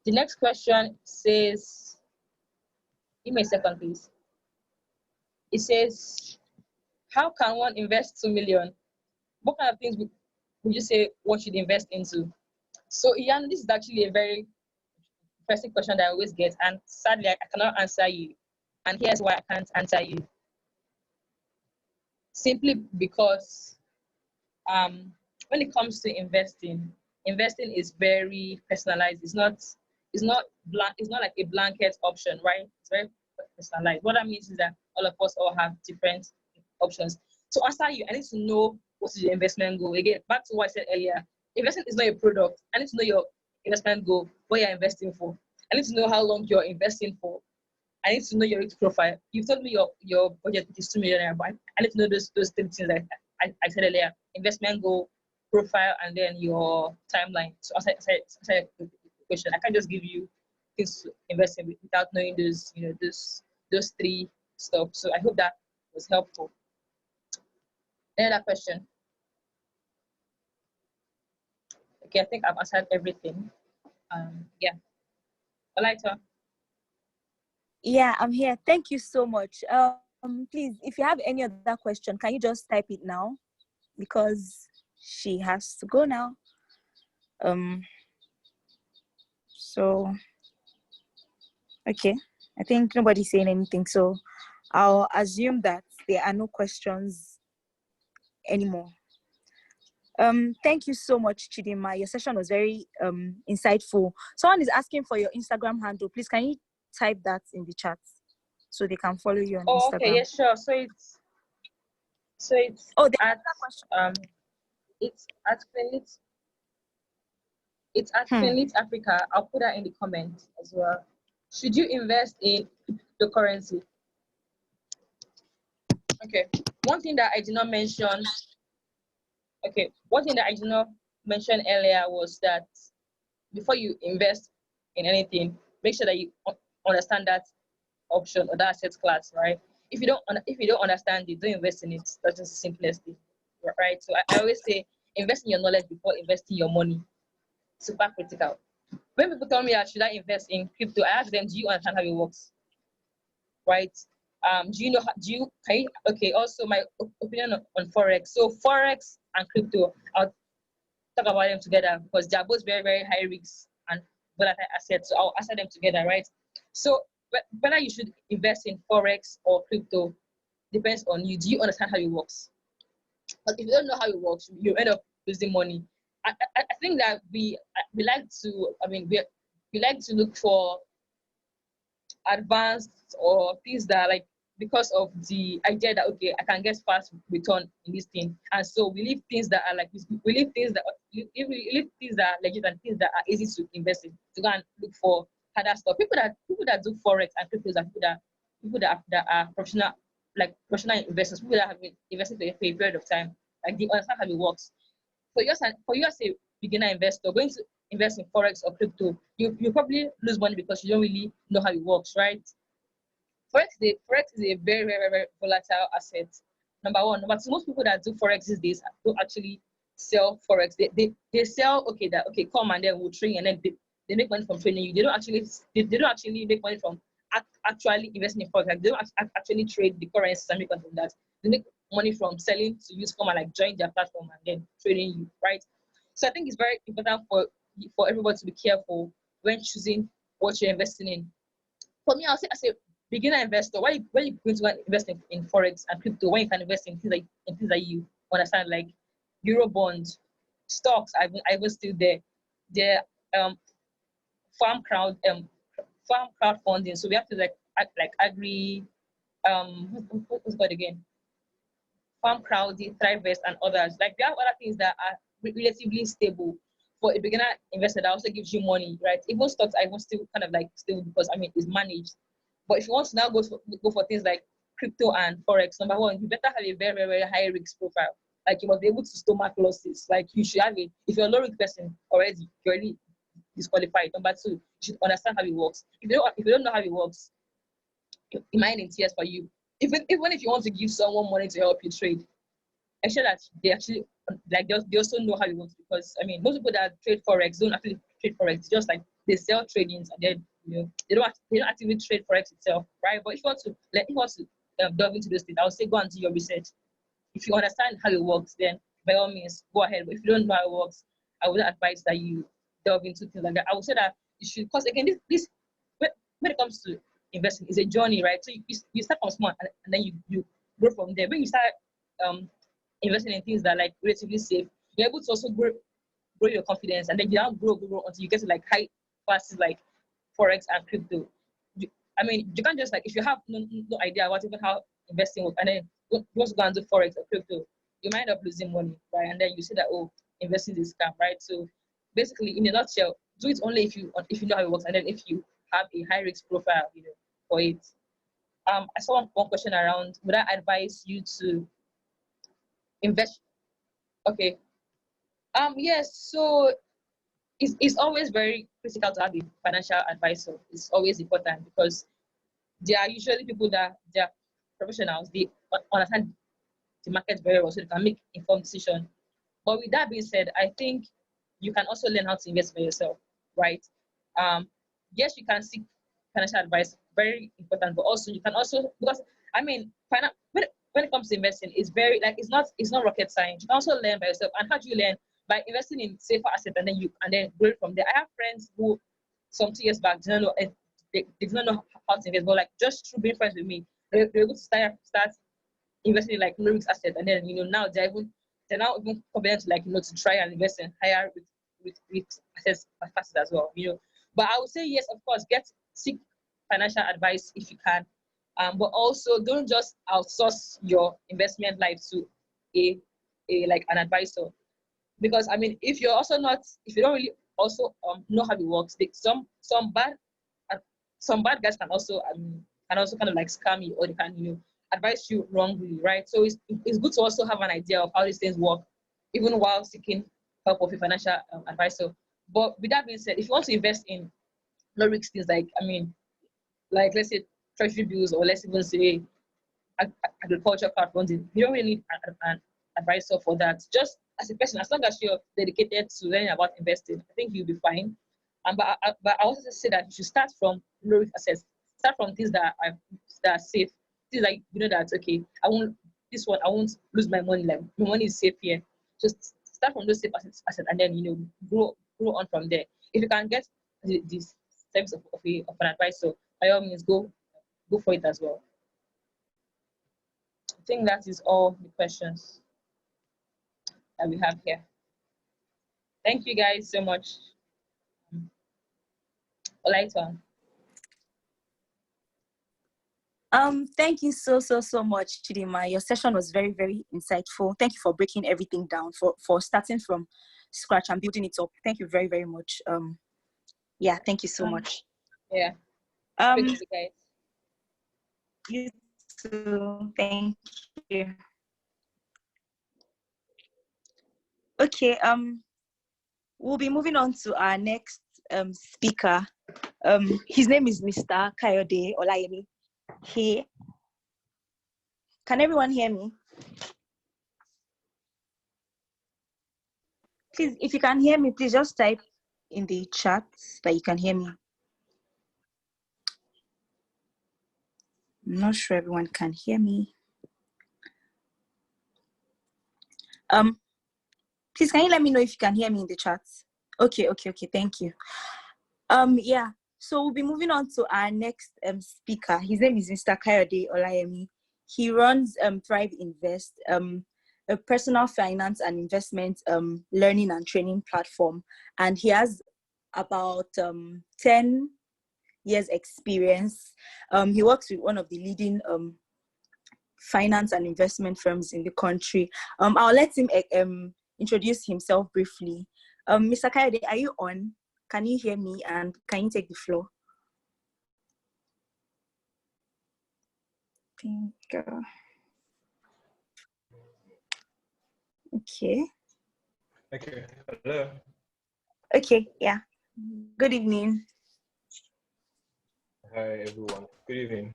The next question says, give me a second, please. It says, how can one invest 2 million? What kind of things would you say one should invest into? So, Ian, this is actually a very interesting question that I always get, and sadly, I cannot answer you. And here's why I can't answer you. Simply because when it comes to investing is very personalized. It's not like a blanket option, right? It's very personalized. What that means is that all of us all have different options. To answer you, I need to know what is your investment goal. Again, back to what I said earlier, investment is not a product. I need to know your investment goal, what you're investing for. I need to know how long you're investing for. I need to know your risk profile. You've told me your budget is 2 million, but I need to know those three things that I said earlier: investment goal, profile, and then your timeline. So as I said the question, I can't just give you things to invest in without knowing those three stuff. So I hope that was helpful. Another question. Okay, I think I've answered everything. Yeah. Olaita.
Yeah, I'm here. Thank you so much. Please, if you have any other question, can you just type it now? Because she has to go now. So, okay. I think nobody's saying anything. So I'll assume that there are no questions anymore. Thank you so much, Chidima. Your session was very insightful. Someone is asking for your Instagram handle. Please, can you type that in the chat so they can follow you on Instagram?
Okay, yes, sure. So it's at Finlit Africa. I'll put that in the comments as well. Should you invest in cryptocurrency? Okay. One thing that I did not mention. Okay. One thing that I did not mention earlier was that before you invest in anything, make sure that you understand that option or that asset class, right? If you don't understand it, don't invest in it. That's just the simplest thing, right? So I always say invest in your knowledge before investing your money. Super critical. When people tell me should I invest in crypto, I ask them, do you understand how it works? Right? Do you know okay, also my opinion on Forex. So Forex and crypto, I'll talk about them together because they are both very, very high risks and volatile assets. So I'll answer them together, right? So whether you should invest in Forex or crypto depends on you. Do you understand how it works? But if you don't know how it works, you end up losing money. I think that we like to, we like to look for advanced or things that are like, because of the idea that okay, I can get fast return in this thing, and so we leave things that are like we leave things that we leave things that are legit and things that are easy to invest in to go and look for harder stuff. People that do forex and cryptos are people that are professional investors, people that have been investing for a period of time, like they understand how it works. For you as a beginner investor going to invest in forex or crypto, you probably lose money because you don't really know how it works, right? Forex is a very, very, very volatile asset. Number one. Number two, most people that do forex these days don't actually sell forex. They sell, okay, that okay, come and then we'll train, and then they make money from training you. They don't actually make money from actually investing in forex. Like they don't actually trade the currencies and make money from that. They make money from selling to use, come and like join their platform and then trading you, right? So I think it's very important for everybody to be careful when choosing what you're investing in. For me, I'll say as a beginner investor, why you going to go and invest in forex and crypto when you can invest in things that you understand, like euro bonds, stocks. I was still there. There farm crowd farm crowdfunding. So we have to like agree what's it called again? Farm crowding, Thrivest, and others. Like we have other things that are relatively stable. For a beginner investor, that also gives you money, right? Even stocks are even still kind of like stable because I mean it's managed. But if you want to now go for things like crypto and forex, number one, you better have a very, very, very high risk profile. Like you must be able to stomach losses. Like you should have a, if you're a low risk person already, you're already disqualified. Number two, you should understand how it works. If you don't know how it works, it might in tears for you. Even if you want to give someone money to help you trade, ensure that they actually like they also know how it works, because I mean most people that trade forex don't actually trade forex. It's just like they sell tradings and then they don't actively trade forex itself, right? But if you want to delve into those things, I would say go and do your research. If you understand how it works, then by all means go ahead. But if you don't know how it works, I would advise that you delve into things like that. I would say that you should, because again, this when it comes to investing, it's a journey, right? So you start from small and then you grow from there. When you start um, investing in things that are like relatively safe, you're able to also grow your confidence, and then you now grow until you get to like high classes like forex and crypto. I mean, you can't just like if you have no idea about even how investing works, and then you want to go and do forex or crypto, you might end up losing money, right? And then you say that, oh, investing is scam, right? So basically, in a nutshell, do it only if you know how it works, and then if you have a high risk profile, for it. I saw one question around: would I advise you to invest? Okay. Yes. So it's always very critical to have a financial advisor. It's always important because they are usually people that they are professionals. They understand the market very well, so they can make informed decisions. But with that being said, I think you can also learn how to invest for yourself, right? Um, yes, you can seek financial advice, very important, but also you can also, because I mean, when it comes to investing, it's very like it's not rocket science. You can also learn by yourself. And how do you learn? By investing in safer assets, and then grow from there. I have friends who some 2 years back didn't know they didn't know how to invest, but like just through being friends with me, they're able to start investing in like low risk assets, and then now they're now even confident to to try and invest in higher with assets as well. But I would say yes, of course, seek financial advice if you can, but also don't just outsource your investment life to a like an advisor, because I mean if you don't really also know how it works, uh, some bad guys can also kind of like scam you, or they can advise you wrongly, right? So it's good to also have an idea of how these things work, even while seeking help of a financial advisor. But with that being said, if you want to invest in low risk things, like I mean, like let's say treasury bills, or let's even say agriculture crowdfunding, you don't really need an advisor for that. Just as a person, as long as you're dedicated to learning about investing, I think you'll be fine. But I also say that you should start from low risk assets. Start from things that are safe. Things like that okay, I won't lose my money. Like my money is safe here. Just start from those safe assets, and then grow on from there. If you can get this service of an advisor, by all means go for it as well. I think that is all the questions that we have here. Thank you guys so much. Olaita.
Thank you so much, Chidima. Your session was very, very insightful. Thank you for breaking everything down, for starting from scratch and building it up. Thank you very, very much. Yeah, thank you so much.
Yeah.
Um,
Thank you guys.
You too. Thank you. Okay. We'll be moving on to our next speaker. His name is Mr. Kayode Olayemi. Can everyone hear me? Please, if you can hear me, please just type in the chat that you can hear me. I'm not sure everyone can hear me. Please, can you let me know if you can hear me in the chat? Okay, thank you. Yeah, so we'll be moving on to our next speaker. His name is Mr. Kayode Olayemi. He runs Thrive Invest, a personal finance and investment learning and training platform. And he has about 10 years experience. He works with one of the leading finance and investment firms in the country. I'll let him introduce himself briefly. Mr. Kayode, are you on? Can you hear me, and can you take the floor? Okay.
Okay. Hello.
Okay. Yeah. Good evening.
Hi everyone. Good evening.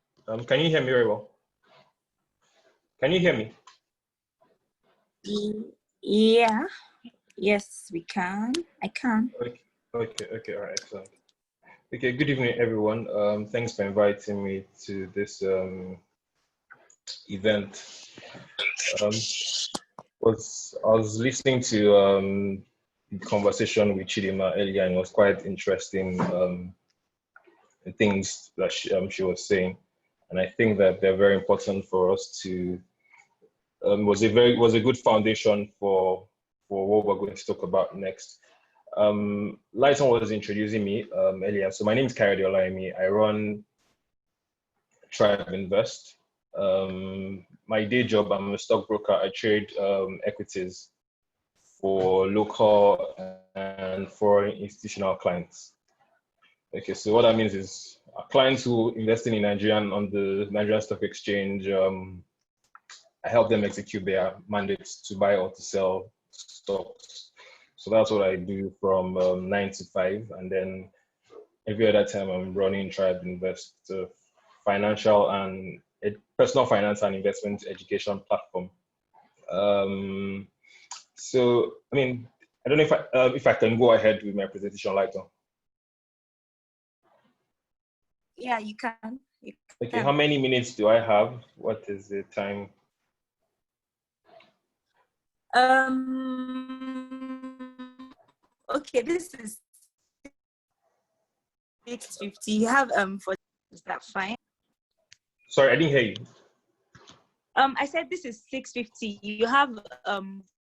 Can you hear me very well? Can you hear me?
Yeah. Yes, we can. I can.
Okay. All right. Excellent. Okay. Good evening, everyone. Thanks for inviting me to this event. I was listening to the conversation with Chidima earlier, and it was quite interesting. The things that she was saying, and I think that they're very important for us to. Was a good foundation for what we're going to talk about next. Lighton was introducing me earlier. So my name is Kayode Olayemi. I run Thrive Invest. My day job, I'm a stockbroker. I trade equities for local and foreign institutional clients. Okay, so what that means is clients who investing in Nigerian on the Nigerian Stock Exchange. I help them execute their mandates to buy or to sell stocks. So that's what I do from 9 to 5. And then every other time I'm running Thrive Invest, financial and personal finance and investment education platform. So, I mean, I don't know if I can go ahead with my presentation later.
Yeah, you can.
Okay, how many minutes do I have? What is the time?
Okay, this is 6:50. You have is that fine?
Sorry, I didn't hear you.
I said this is 6:50. You have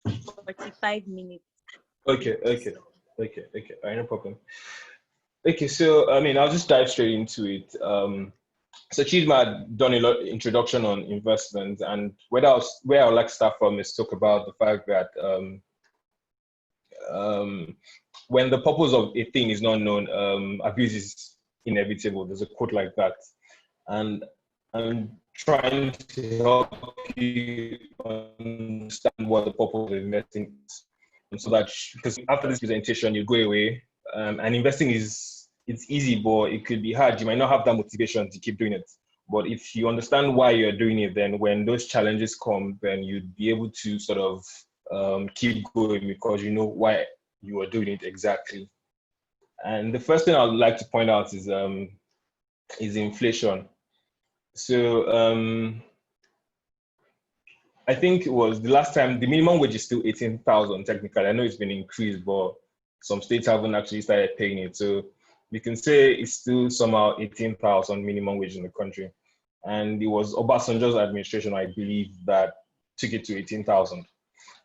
45 minutes.
Okay. All right, no problem. Okay, so I mean, I'll just dive straight into it. So Chidma had done a lot of introduction on investment, and where I would like to start from is talk about the fact that when the purpose of a thing is not known, abuse is inevitable. There's a quote like that, and I'm trying to help you understand what the purpose of investing is, so that because after this presentation you go away, and investing it's easy, but it could be hard. You might not have that motivation to keep doing it. But if you understand why you're doing it, then when those challenges come, then you'd be able to sort of keep going because you know why you are doing it exactly. And the first thing I would like to point out is inflation. So I think it was the last time the minimum wage is still 18,000 technically. I know it's been increased, but some states haven't actually started paying it. So we can say it's still somehow 18,000 minimum wage in the country. And it was Obasanjo's administration, I believe, that took it to 18,000.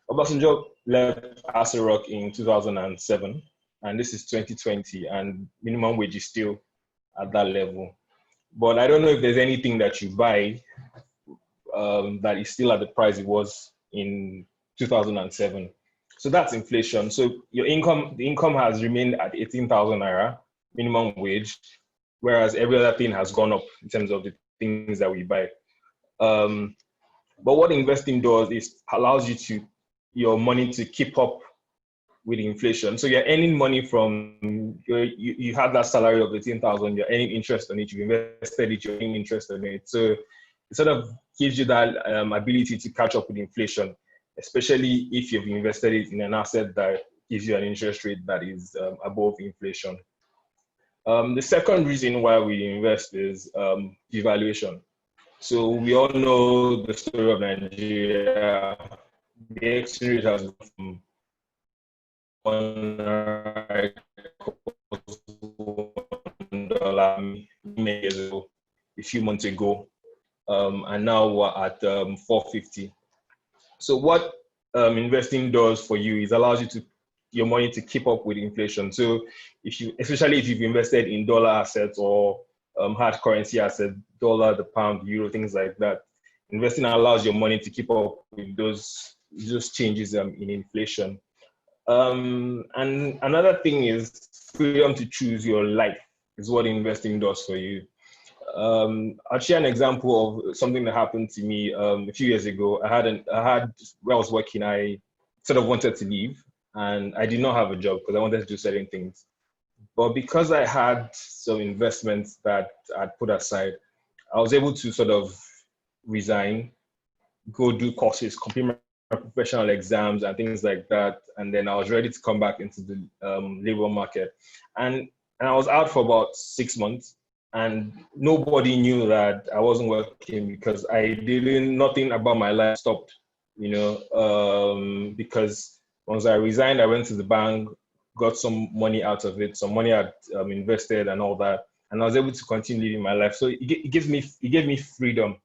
Obasanjo left Aso Rock in 2007, and this is 2020, and minimum wage is still at that level. But I don't know if there's anything that you buy that is still at the price it was in 2007. So that's inflation. So the income has remained at 18,000 naira minimum wage, whereas every other thing has gone up in terms of the things that we buy. But what investing does is allows your money to keep up with inflation. So you're earning money from you have that salary of 18,000. You're earning interest on it. You invested it. You're earning interest on it. So it sort of gives you that ability to catch up with inflation, especially if you've invested it in an asset that gives you an interest rate that is above inflation. The second reason why we invest is devaluation. So we all know the story of Nigeria. The exchange rate has gone from $1 many years ago, a few months ago, and now we're at 450. So what investing does for you is allows you to your money to keep up with inflation. So especially if you've invested in dollar assets or hard currency assets, dollar, the pound, euro, things like that, investing allows your money to keep up with those changes in inflation. And another thing is freedom to choose your life is what investing does for you. I'll share an example of something that happened to me a few years ago. I had where I was working, I sort of wanted to leave, and I did not have a job because I wanted to do certain things. But because I had some investments that I'd put aside, I was able to sort of resign, go do courses, complete my professional exams and things like that. And then I was ready to come back into the labor market. And I was out for about 6 months. And nobody knew that I wasn't working because nothing about my life stopped, because once I resigned, I went to the bank, got some money out of it, some money I'd invested and all that. And I was able to continue living my life. So it gave me freedom.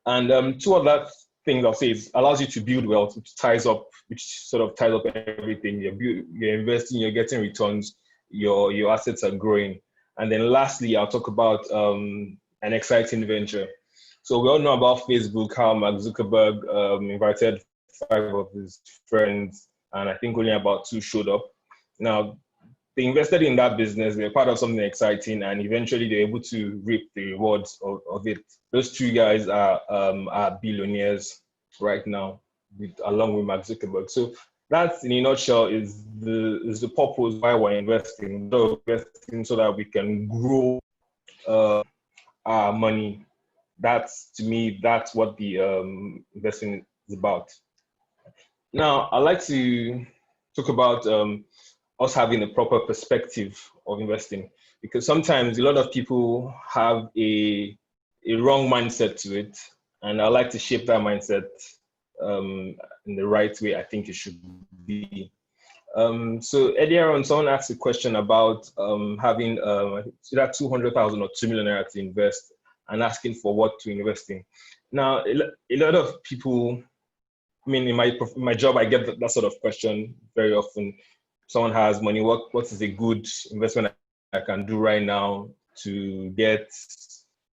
And two other things I'll say is allows you to build wealth, which sort of ties up everything. You're investing, you're getting returns, your assets are growing. And then lastly, I'll talk about an exciting venture. So we all know about Facebook, how Mark Zuckerberg invited 5 of his friends, and I think only about 2 showed up. Now, they invested in that business, they're part of something exciting, and eventually they're able to reap the rewards of it. Those 2 guys are billionaires right now, along with Mark Zuckerberg. So that, in a nutshell, is the purpose why we're investing. We're investing so that we can grow our money. To me, that's what the investing is about. Now, I'd like to talk about us having a proper perspective of investing, because sometimes a lot of people have a wrong mindset to it, and I like to shape that mindset in the right way I think it should be. So earlier on, someone asked a question about having either 200,000 or 2 million naira to invest, and asking for what to invest in. Now, a lot of people, I mean, in my job, I get that sort of question very often. Someone has money, what is a good investment I can do right now to get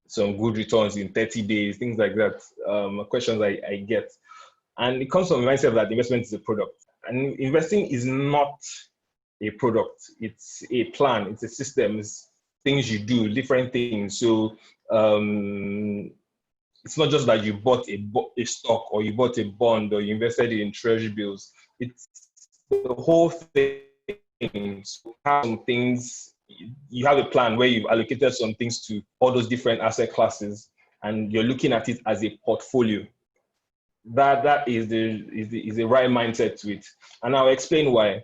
some good returns in 30 days, things like that, questions I get. And it comes from the mindset that investment is a product. And investing is not a product. It's a plan. It's a system. It's things you do, different things. So it's not just that you bought a stock or you bought a bond or you invested in treasury bills. It's the whole thing. So some things, you have a plan where you've allocated some things to all those different asset classes, and you're looking at it as a portfolio. That is the right mindset to it, and I'll explain why.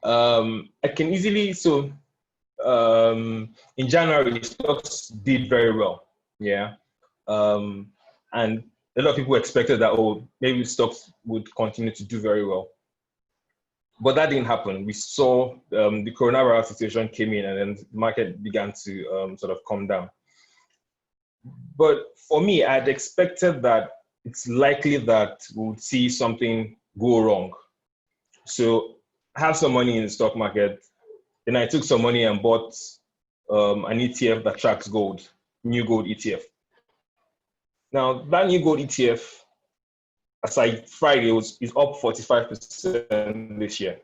I can easily in January stocks did very well, yeah, and a lot of people expected that maybe stocks would continue to do very well, but that didn't happen. We saw the coronavirus situation came in, and then the market began to sort of come down. But for me, I'd expected that it's likely that we'll see something go wrong. So I have some money in the stock market. Then I took some money and bought an ETF that tracks gold, new gold ETF. Now, that new gold ETF, aside Friday, is up 45% this year.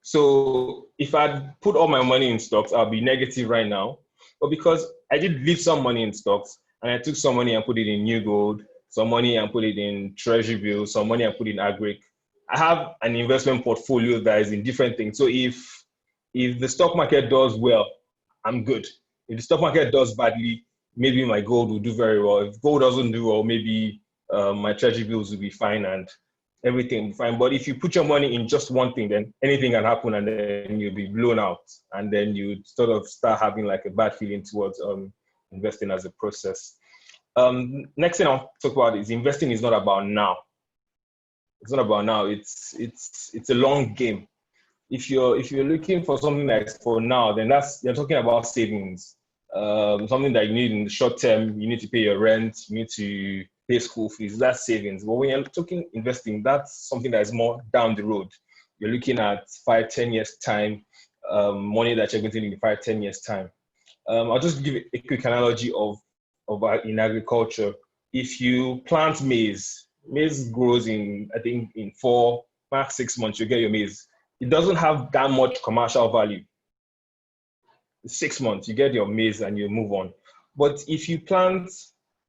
So if I'd put all my money in stocks, I'll be negative right now. But because I did leave some money in stocks, and I took some money and put it in new gold, some money and put it in treasury bills, some money and put it in agri, I have an investment portfolio that is in different things. So if the stock market does well, I'm good. If the stock market does badly, maybe my gold will do very well. If gold doesn't do well, maybe my treasury bills will be fine, and everything fine. But if you put your money in just one thing, then anything can happen, and then you'll be blown out, and then you sort of start having like a bad feeling towards investing as a process. Next thing I'll talk about is investing is not about now. It's not about now. It's a long game. If you're looking for something that's for now, then you're talking about savings. Something that you need in the short term. You need to pay your rent. You need to pay school fees. That's savings. But when you're talking investing, that's something that is more down the road. You're looking at 5-10 years time, money that you're going to need in 5-10 years time. I'll just give a quick analogy of in agriculture. If you plant maize grows in, I think, in 4 max 6 months, you get your maize. It doesn't have that much commercial value. 6 months, you get your maize and you move on. But if you plant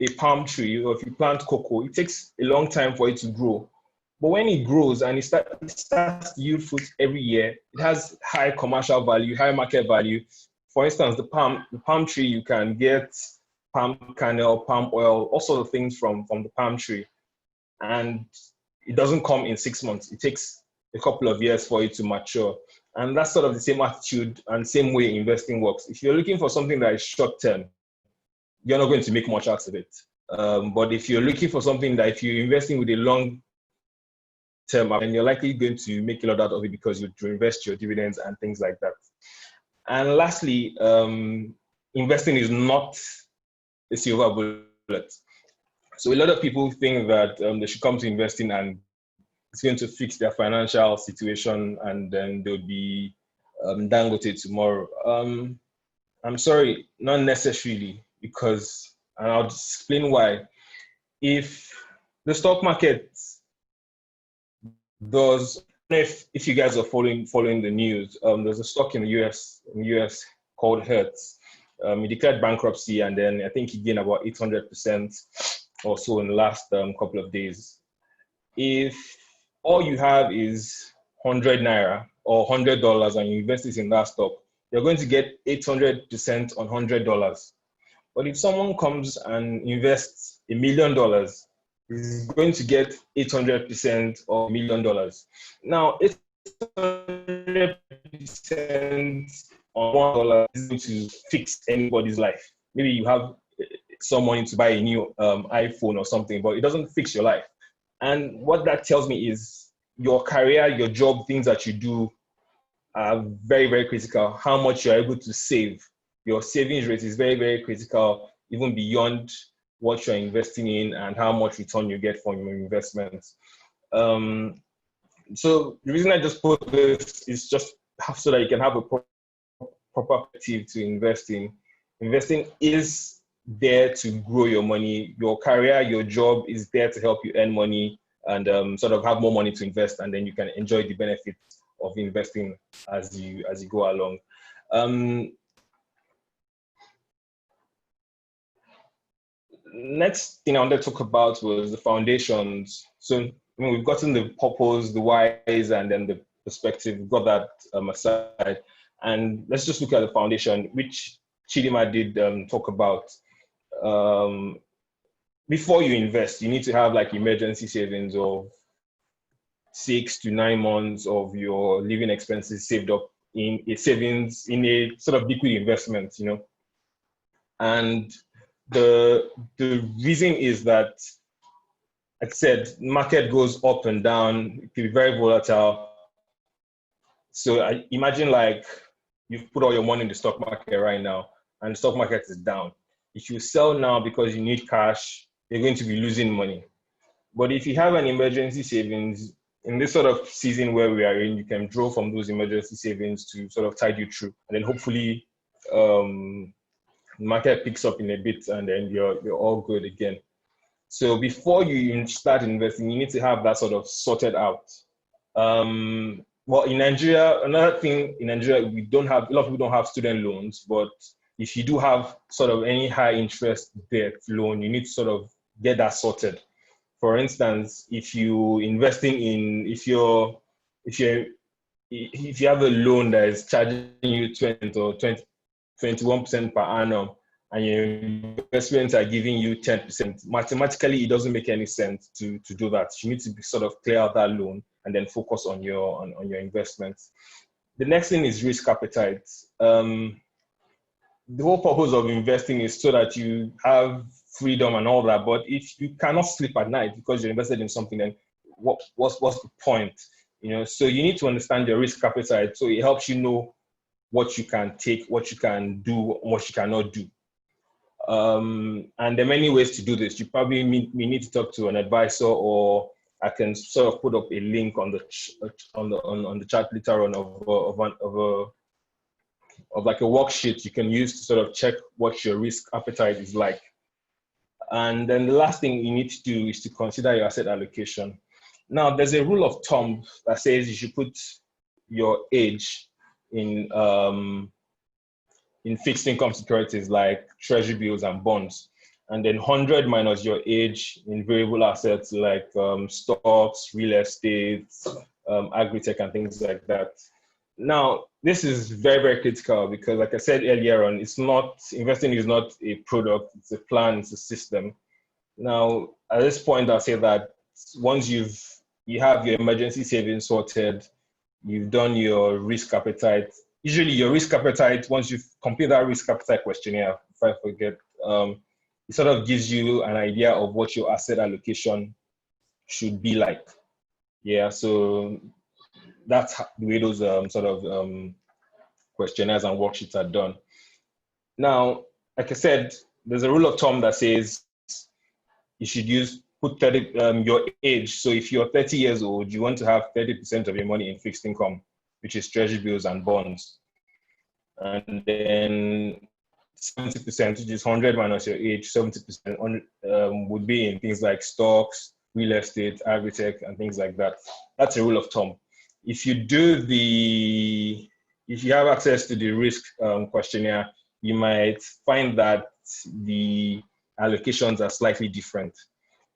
a palm tree or if you plant cocoa, it takes a long time for it to grow. But when it grows and it starts to yield fruit every year, it has high commercial value, high market value. For instance, the palm tree, you can get palm kernel, palm oil, all sorts of things from the palm tree. And it doesn't come in 6 months. It takes a couple of years for it to mature. And that's sort of the same attitude and same way investing works. If you're looking for something that is short term, you're not going to make much out of it. But if you're looking for something that if you're investing with a long term, then you're likely going to make a lot out of it because you invest your dividends and things like that. And lastly, investing is not a silver bullet. So a lot of people think that they should come to investing and it's going to fix their financial situation and then they'll be Dangote tomorrow. I'm sorry, not necessarily, because, and I'll explain why. If the stock market does, if you guys are following the news, there's a stock in the US called Hertz. He declared bankruptcy and then I think he gained about 800% or so in the last couple of days. If all you have is 100 naira or $100 and you invest it in that stock, you're going to get 800% on $100. But if someone comes and invests $1 million, he's going to get 800% of $1 million. Now, 800% on $1 is going to fix anybody's life. Maybe you have some money to buy a new iPhone or something, but it doesn't fix your life. And what that tells me is your career, your job, things that you do are very, very critical. How much you're able to save. Your savings rate is very, very critical, even beyond what you're investing in and how much return you get from your investments. So the reason I just put this is just so that you can have a proper perspective to investing. Investing is there to grow your money. Your career, your job is there to help you earn money and sort of have more money to invest, and then you can enjoy the benefits of investing as you go along. Next thing I wanted to talk about was the foundations. So we've gotten the purpose, the whys, and then the perspective. We've got that aside, and let's just look at the foundation, which Chidima did talk about. Before you invest, you need to have like emergency savings of 6 to 9 months of your living expenses saved up in a savings, in a sort of liquid investment, you know. And the reason is that, like I said, market goes up and down. It can be very volatile. So I imagine like you've put all your money in the stock market right now and the stock market is down. If you sell now because you need cash, you're going to be losing money. But if you have an emergency savings, in this sort of season where we are in, you can draw from those emergency savings to sort of tide you through. And then hopefully the market picks up in a bit and then you're all good again. So before you start investing, you need to have that sort of sorted out. Well, in Nigeria, another thing in Nigeria, a lot of people don't have student loans, but if you do have sort of any high interest debt loan, you need to sort of get that sorted. For instance, if you have a loan that is charging you 20 or 21% per annum, and your investments are giving you 10%, mathematically, it doesn't make any sense to do that. You need to be sort of clear out that loan and then focus on your investments. The next thing is risk appetite. The whole purpose of investing is so that you have freedom and all that. But if you cannot sleep at night because you're invested in something, then what's the point? So you need to understand your risk appetite. So it helps you know what you can take, what you can do, what you cannot do. And there are many ways to do this. You probably need to talk to an advisor, or I can sort of put up a link on the chat later on of like a worksheet you can use to sort of check what your risk appetite is like. And then the last thing you need to do is to consider your asset allocation. Now, there's a rule of thumb that says you should put your age in fixed income securities like treasury bills and bonds, and then 100 minus your age in variable assets like stocks, real estate, agri-tech, and things like that. Now, this is very, very critical because, like I said earlier on, investing is not a product, it's a plan, it's a system. Now, at this point, I'll say that once you have your emergency savings sorted, you've done your risk appetite. Usually your risk appetite, once you've completed that risk appetite questionnaire, if I forget, it sort of gives you an idea of what your asset allocation should be like. Yeah, so that's the way those questionnaires and worksheets are done. Now, like I said, there's a rule of thumb that says you should put 30, your age. So if you're 30 years old, you want to have 30% of your money in fixed income, which is treasury bills and bonds. And then 70%, which is 100 minus your age, 70% would be in things like stocks, real estate, agri-tech, and things like that. That's a rule of thumb. If you have access to the risk questionnaire, you might find that the allocations are slightly different.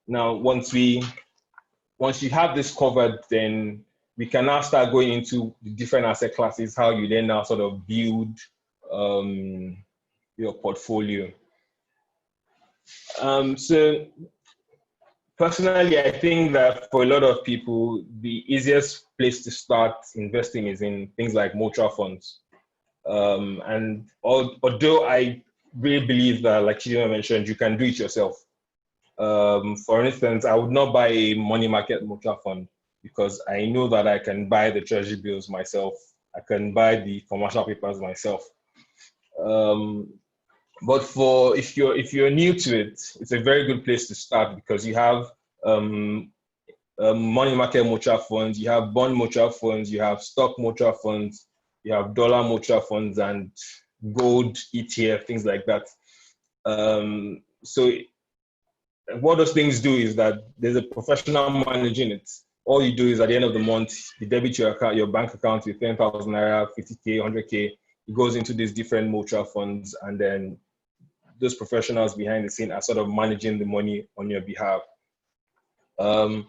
Now, once you have this covered, then we can now start going into the different asset classes, how you then now sort of build your portfolio. So personally, I think that for a lot of people, the easiest place to start investing is in things like mutual funds. And although I really believe that, like Chidima mentioned, you can do it yourself. For instance, I would not buy a money market mutual fund because I know that I can buy the treasury bills myself. I can buy the commercial papers myself. But if you're new to it, it's a very good place to start because you have money market mutual funds, you have bond mutual funds, you have stock mutual funds, you have dollar mutual funds, and gold ETF, things like that. So what those things do is that there's a professional managing it. All you do is at the end of the month, you debit your account, your bank account with 10,000 naira, 50K, 100K. It goes into these different mutual funds, and then those professionals behind the scene are sort of managing the money on your behalf. On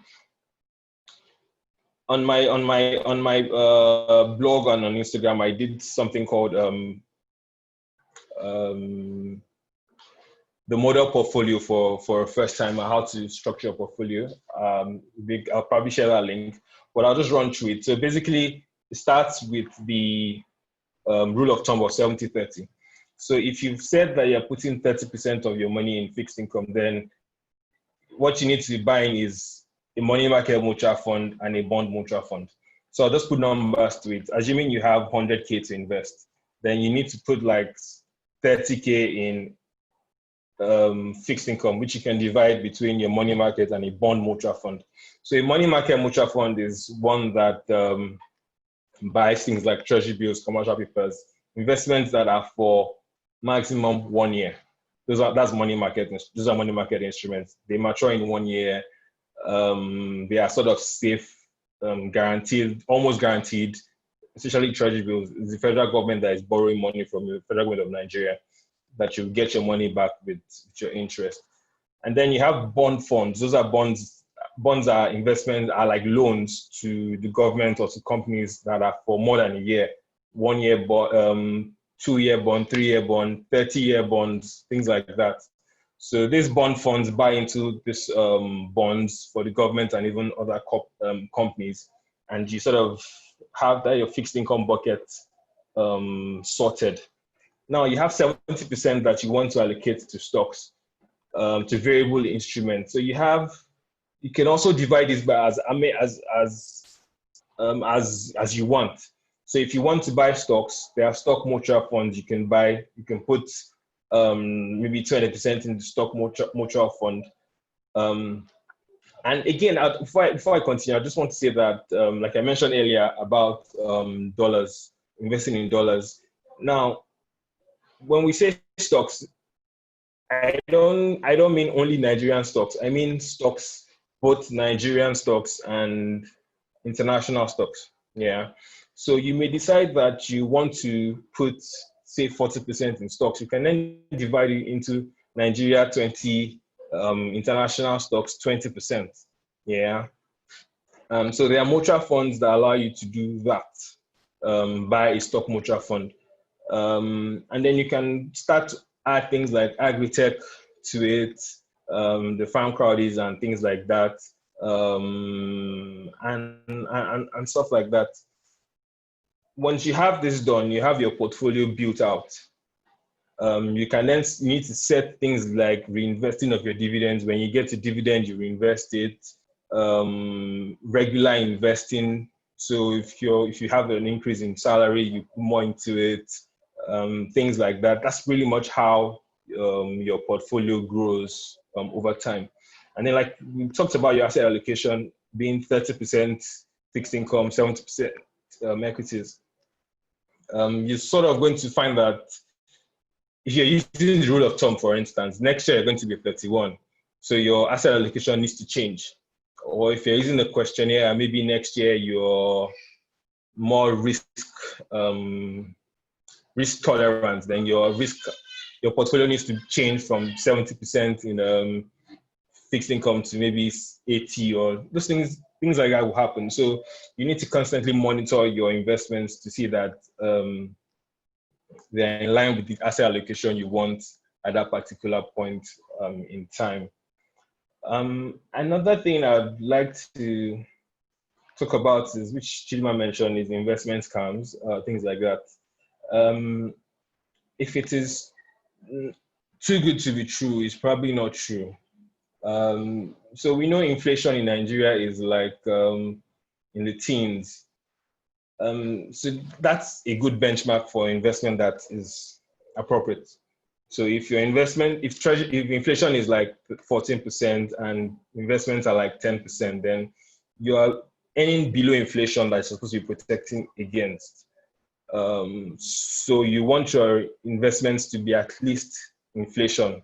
my blog and on Instagram, I did something called the model portfolio for a first timer, how to structure a portfolio. I'll probably share that link, but I'll just run through it. So basically, it starts with the rule of thumb of 70-30. So if you've said that you're putting 30% of your money in fixed income, then what you need to be buying is a money market mutual fund and a bond mutual fund. So I'll just put numbers to it. Assuming you have 100K to invest, then you need to put like 30K in fixed income, which you can divide between your money market and a bond mutual fund. So a money market mutual fund is one that buys things like treasury bills, commercial papers, investments that are for maximum 1 year. Those are money market instruments. They mature in 1 year. They are sort of safe, guaranteed, almost guaranteed, especially treasury bills. It's the federal government that is borrowing money from the federal government of Nigeria, that you get your money back with your interest. And then you have bond funds. Those are bonds. Bonds are investments, are like loans to the government or to companies that are for more than a year. 1 year, 2 2-year bond, 3-year bond, 30-year bonds, things like that. So these bond funds buy into these bonds for the government and even other companies, and you sort of have that your fixed income bucket sorted. Now you have 70% that you want to allocate to stocks, to variable instruments. So you can also divide this by as you want. So if you want to buy stocks, there are stock mutual funds you can buy. You can put maybe 20% in the stock mutual fund. And again, before I continue, I just want to say that, like I mentioned earlier about dollars, investing in dollars. Now, when we say stocks, I don't mean only Nigerian stocks. I mean stocks, both Nigerian stocks and international stocks. Yeah. So you may decide that you want to put, say, 40% in stocks. You can then divide it into Nigeria 20, international stocks 20%. Yeah. So there are mutual funds that allow you to do that, buy a stock mutual fund. And then you can start to add things like agri-tech to it, the farm crowdies and things like that, and stuff like that. Once you have this done, you have your portfolio built out. You can then need to set things like reinvesting of your dividends. When you get a dividend, you reinvest it. Regular investing. So if you have an increase in salary, you put more into it. Things like that. That's pretty much how your portfolio grows over time. And then, like we talked about, your asset allocation being 30% fixed income, 70% equities. You're sort of going to find that if you're using the rule of thumb, for instance, next year you're going to be 31. So your asset allocation needs to change. Or if you're using a questionnaire, maybe next year you're more risk tolerant, then your portfolio needs to change from 70% in fixed income to maybe 80, or those things like that will happen. So you need to constantly monitor your investments to see that they're in line with the asset allocation you want at that particular point in time. Another thing I'd like to talk about is, which Chidima mentioned, is investment scams, things like that. If it is too good to be true, it's probably not true. So we know inflation in Nigeria is like in the teens. So that's a good benchmark for investment that is appropriate. So if your investment, if inflation is like 14% and investments are like 10%, then you are earning below inflation that's supposed to be protecting against. So you want your investments to be at least inflation.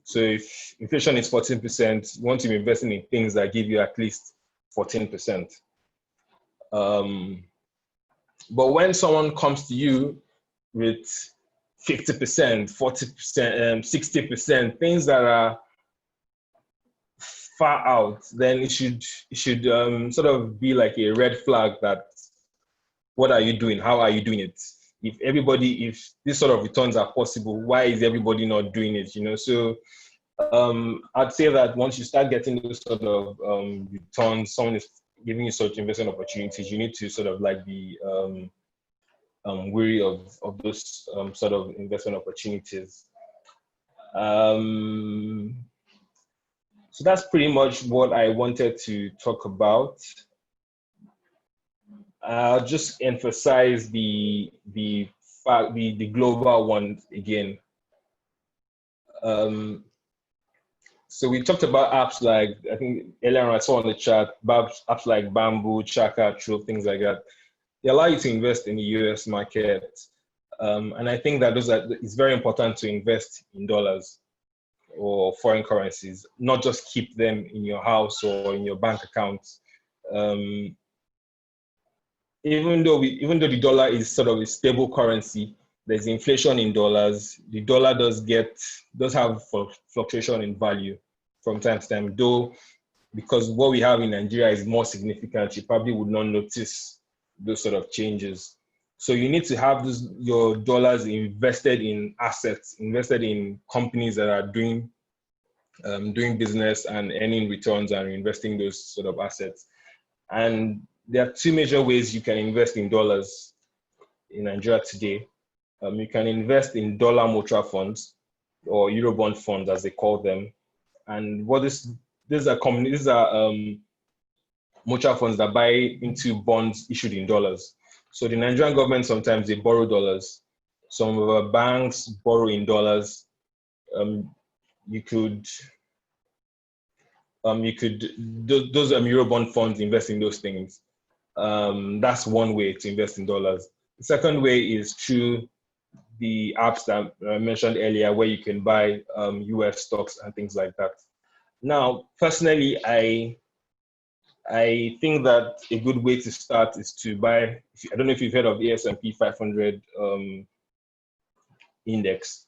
So if inflation is 14%, you want to be investing in things that give you at least 14%. But when someone comes to you with 50%, 40%, 60%, things that are far out, then it should sort of be like a red flag that, what are you doing? How are you doing it? If these sort of returns are possible, why is everybody not doing it? So I'd say that once you start getting those sort of returns, someone is giving you such investment opportunities, you need to sort of like be wary of those sort of investment opportunities. So that's pretty much what I wanted to talk about. I'll just emphasize the global one again. So we talked about apps like, I think earlier on I saw on the chat, apps like Bamboo, Chaka, Trove, things like that. They allow you to invest in the US market. And I think that it's very important to invest in dollars or foreign currencies, not just keep them in your house or in your bank account. Even though the dollar is sort of a stable currency, there's inflation in dollars. The dollar does have fluctuation in value from time to time, though, because what we have in Nigeria is more significant, you probably would not notice those sort of changes. So you need to have your dollars invested in assets, invested in companies that are doing business and earning returns and investing those sort of assets. And there are two major ways you can invest in dollars in Nigeria today. You can invest in dollar mutual funds or Eurobond funds, as they call them. And what these are mutual funds that buy into bonds issued in dollars. So the Nigerian government, sometimes they borrow dollars. Some of our banks borrow in dollars. You could those Eurobond funds invest in those things. That's one way to invest in dollars. The second way is through the apps that I mentioned earlier, where you can buy US stocks and things like that. Now, personally, I think that a good way to start is to buy. I don't know if you've heard of the S&P 500 index.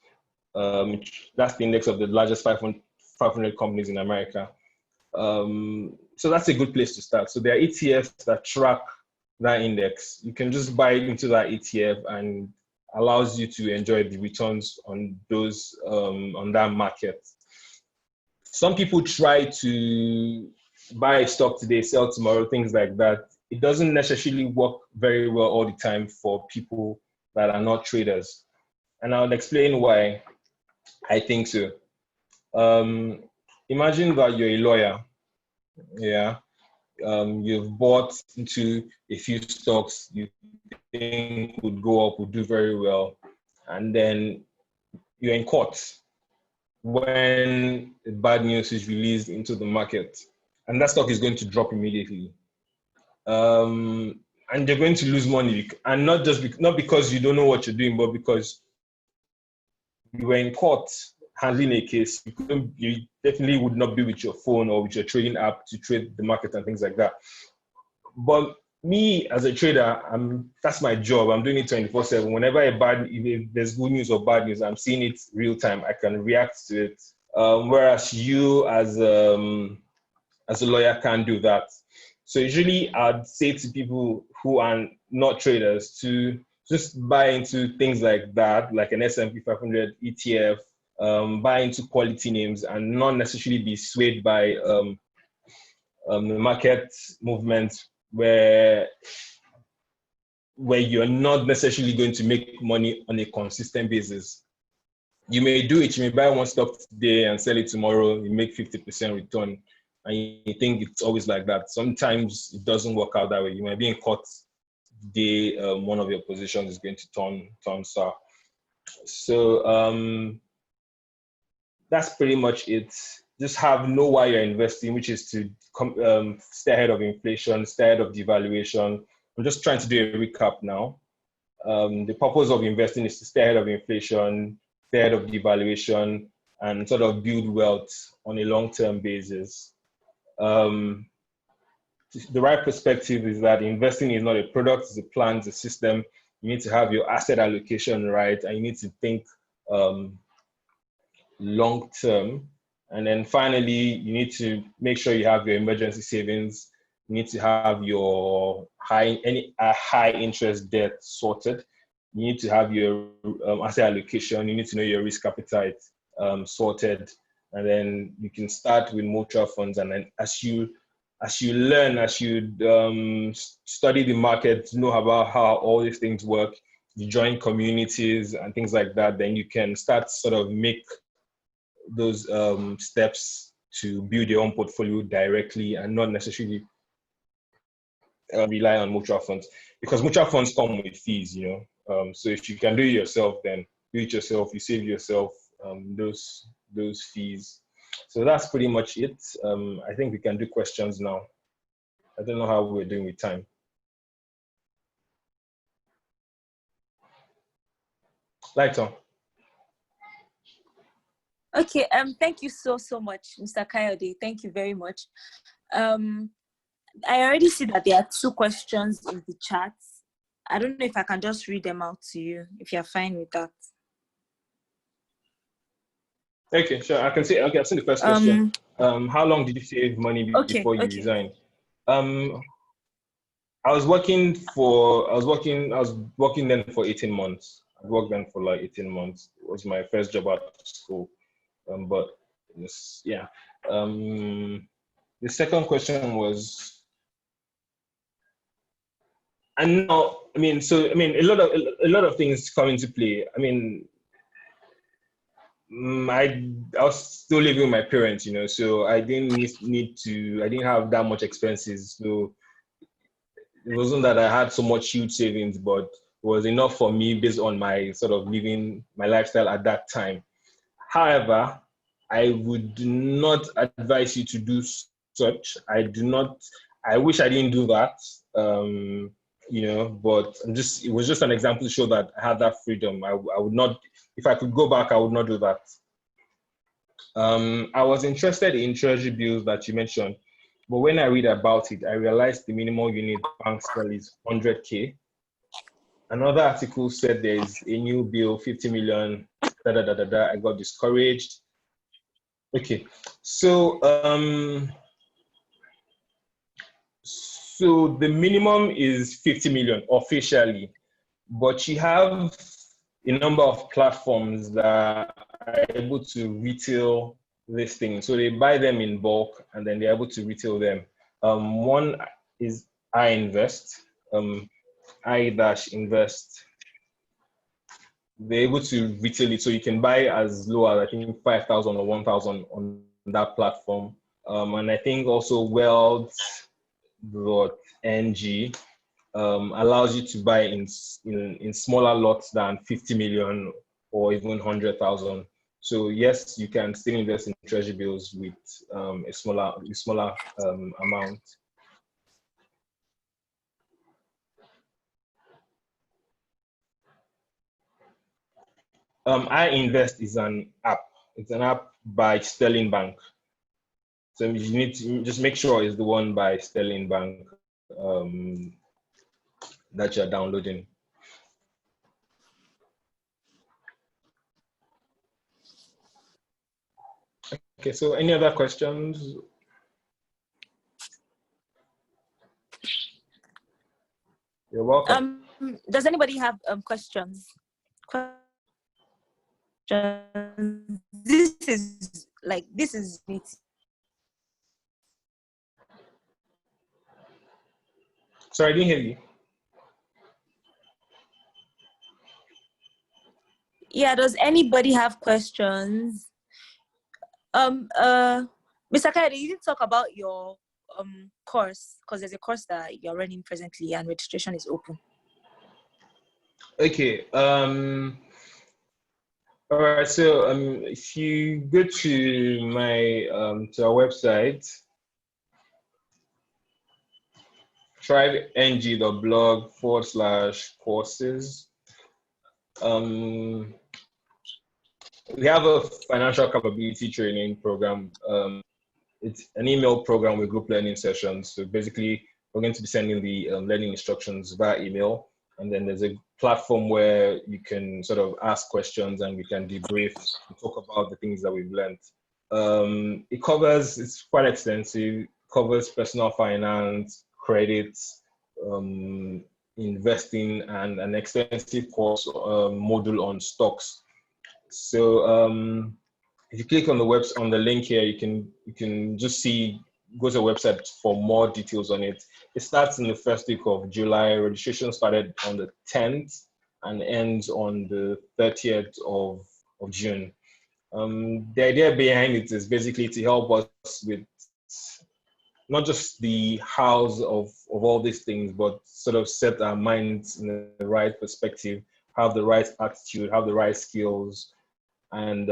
That's the index of the largest 500 companies in America. So that's a good place to start. So there are ETFs that track that index. You can just buy into that ETF and allows you to enjoy the returns on those on that market. Some people try to buy a stock today, sell tomorrow, things like that. It doesn't necessarily work very well all the time for people that are not traders. And I'll explain why I think so. Imagine that you're a lawyer. Yeah. You've bought into a few stocks you think would go up, would do very well, and then you're in court when bad news is released into the market, and that stock is going to drop immediately. And you're going to lose money, and not because you don't know what you're doing, but because you were in court handling a case. You definitely would not be with your phone or with your trading app to trade the market and things like that. But me as a trader, that's my job. I'm doing it 24/7. Whenever if there's good news or bad news, I'm seeing it real time. I can react to it. Whereas you as a lawyer can't do that. So usually I'd say to people who are not traders to just buy into things like that, like an S&P 500 ETF, buy into quality names and not necessarily be swayed by the market movement where you're not necessarily going to make money on a consistent basis. You may do it, you may buy one stock today and sell it tomorrow, you make 50% return, and you think it's always like that. Sometimes it doesn't work out that way. You might be in court the day one of your positions is going to turn sour. So that's pretty much it. Just know why you're investing, which is to stay ahead of inflation, stay ahead of devaluation. I'm just trying to do a recap now. The purpose of investing is to stay ahead of inflation, stay ahead of devaluation, and sort of build wealth on a long-term basis. The right perspective is that investing is not a product, it's a plan, it's a system. You need to have your asset allocation right, and you need to think long-term. And then finally, you need to make sure you have your emergency savings. You need to have your high interest debt sorted. You need to have your asset allocation. You need to know your risk appetite sorted. And then you can start with mutual funds. And then as you learn, as you study the market, know about how all these things work, you join communities and things like that, then you can start sort of make those steps to build your own portfolio directly and not necessarily rely on mutual funds, because mutual funds come with fees, so if you can do it yourself, then do it yourself. You save yourself those fees. So that's pretty much it. I think we can do questions now. I don't know how we're doing with time. Lights on.
Okay, thank you so much, Mr. Kayode. Thank you very much. I already see that there are 2 questions in the chat. I don't know if I can just read them out to you, if you're fine with that.
Okay, sure. I can see. Okay, I've seen the first question. How long did you save money before you resigned? I was working then for 18 months. I worked then for like 18 months. It was my first job out of school. But yeah. The second question was, and now, a lot of things come into play. I mean, I was still living with my parents, so I didn't I didn't have that much expenses. So it wasn't that I had so much huge savings, but it was enough for me based on my sort of living my lifestyle at that time. However, I would not advise you to do such. I wish I didn't do that. But it was just an example to show that I had that freedom. I would not, if I could go back, I would not do that. I was interested in treasury bills that you mentioned, but when I read about it, I realized the minimum you need bank sell is 100K. Another article said there's a new bill, 50 million, I got discouraged. Okay, so the minimum is 50 million officially, but you have a number of platforms that are able to retail this thing. So they buy them in bulk and then they're able to retail them. One is iInvest, I-Invest. They're able to retail it, so you can buy as low as I think 5,000 or 1,000 on that platform. And I think also Wealth.ng allows you to buy in smaller lots than 50 million or even 100,000. So yes, you can still invest in treasury bills with a smaller amount. iInvest is an app. It's an app by Sterling Bank. So you need to just make sure it's the one by Sterling Bank that you're downloading. Okay, so any other questions? You're welcome.
Does anybody have questions? This is it.
Sorry, I didn't hear you.
Yeah, does anybody have questions? Mr. Kayode, you didn't talk about your course, because there's a course that you're running presently and registration is open.
Okay. All right. So if you go to my to our website, thriveng.blog/courses. We have a financial capability training program. It's an email program with group learning sessions. So basically, we're going to be sending the learning instructions via email. And then there's a platform where you can sort of ask questions and we can debrief and talk about the things that we've learned. It's quite extensive. It covers personal finance, credits, investing, and an extensive course module on stocks. So if you click on the link here, you can just go to the website for more details on it. It starts in the first week of July. Registration started on the 10th and ends on the 30th of June. The idea behind it is basically to help us with not just the hows of all these things, but sort of set our minds in the right perspective, have the right attitude, have the right skills, and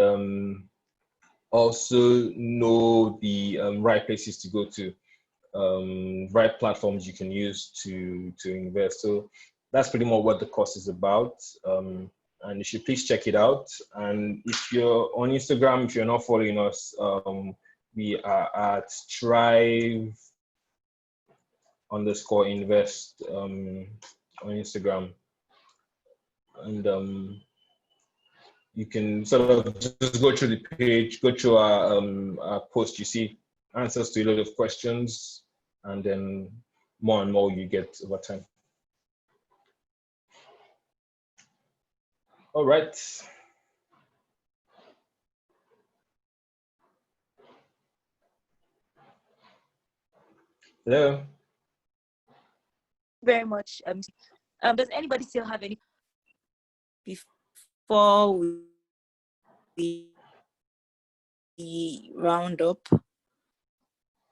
also know the right places to go to, right platforms you can use to invest. So that's pretty much what the course is about. And you should please check it out. And if you're on Instagram, if you're not following us, we are at strive_invest on Instagram. And you can sort of just go through the page, go through our post, you see answers to a lot of questions, and then more and more you get over time. All right. Hello.
Very much. Does anybody still have any before we round up?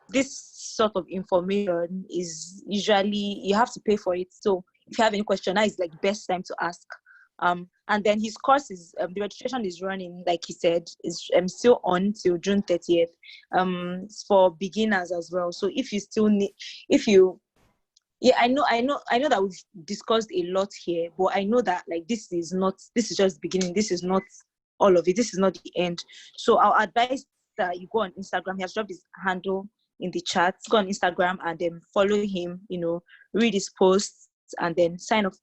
This sort of information is usually you have to pay for it. So if you have any question, now is like the best time to ask. And then his course is the registration is running, like he said, is still on till June 30th. It's for beginners as well. So if you still need, yeah, I know that we've discussed a lot here, but I know that like this is just beginning. This is not all of it. This is not the end. So I'll advise that you go on Instagram. He has dropped his handle in the chat. Go on Instagram and then follow him. Read his posts and then sign up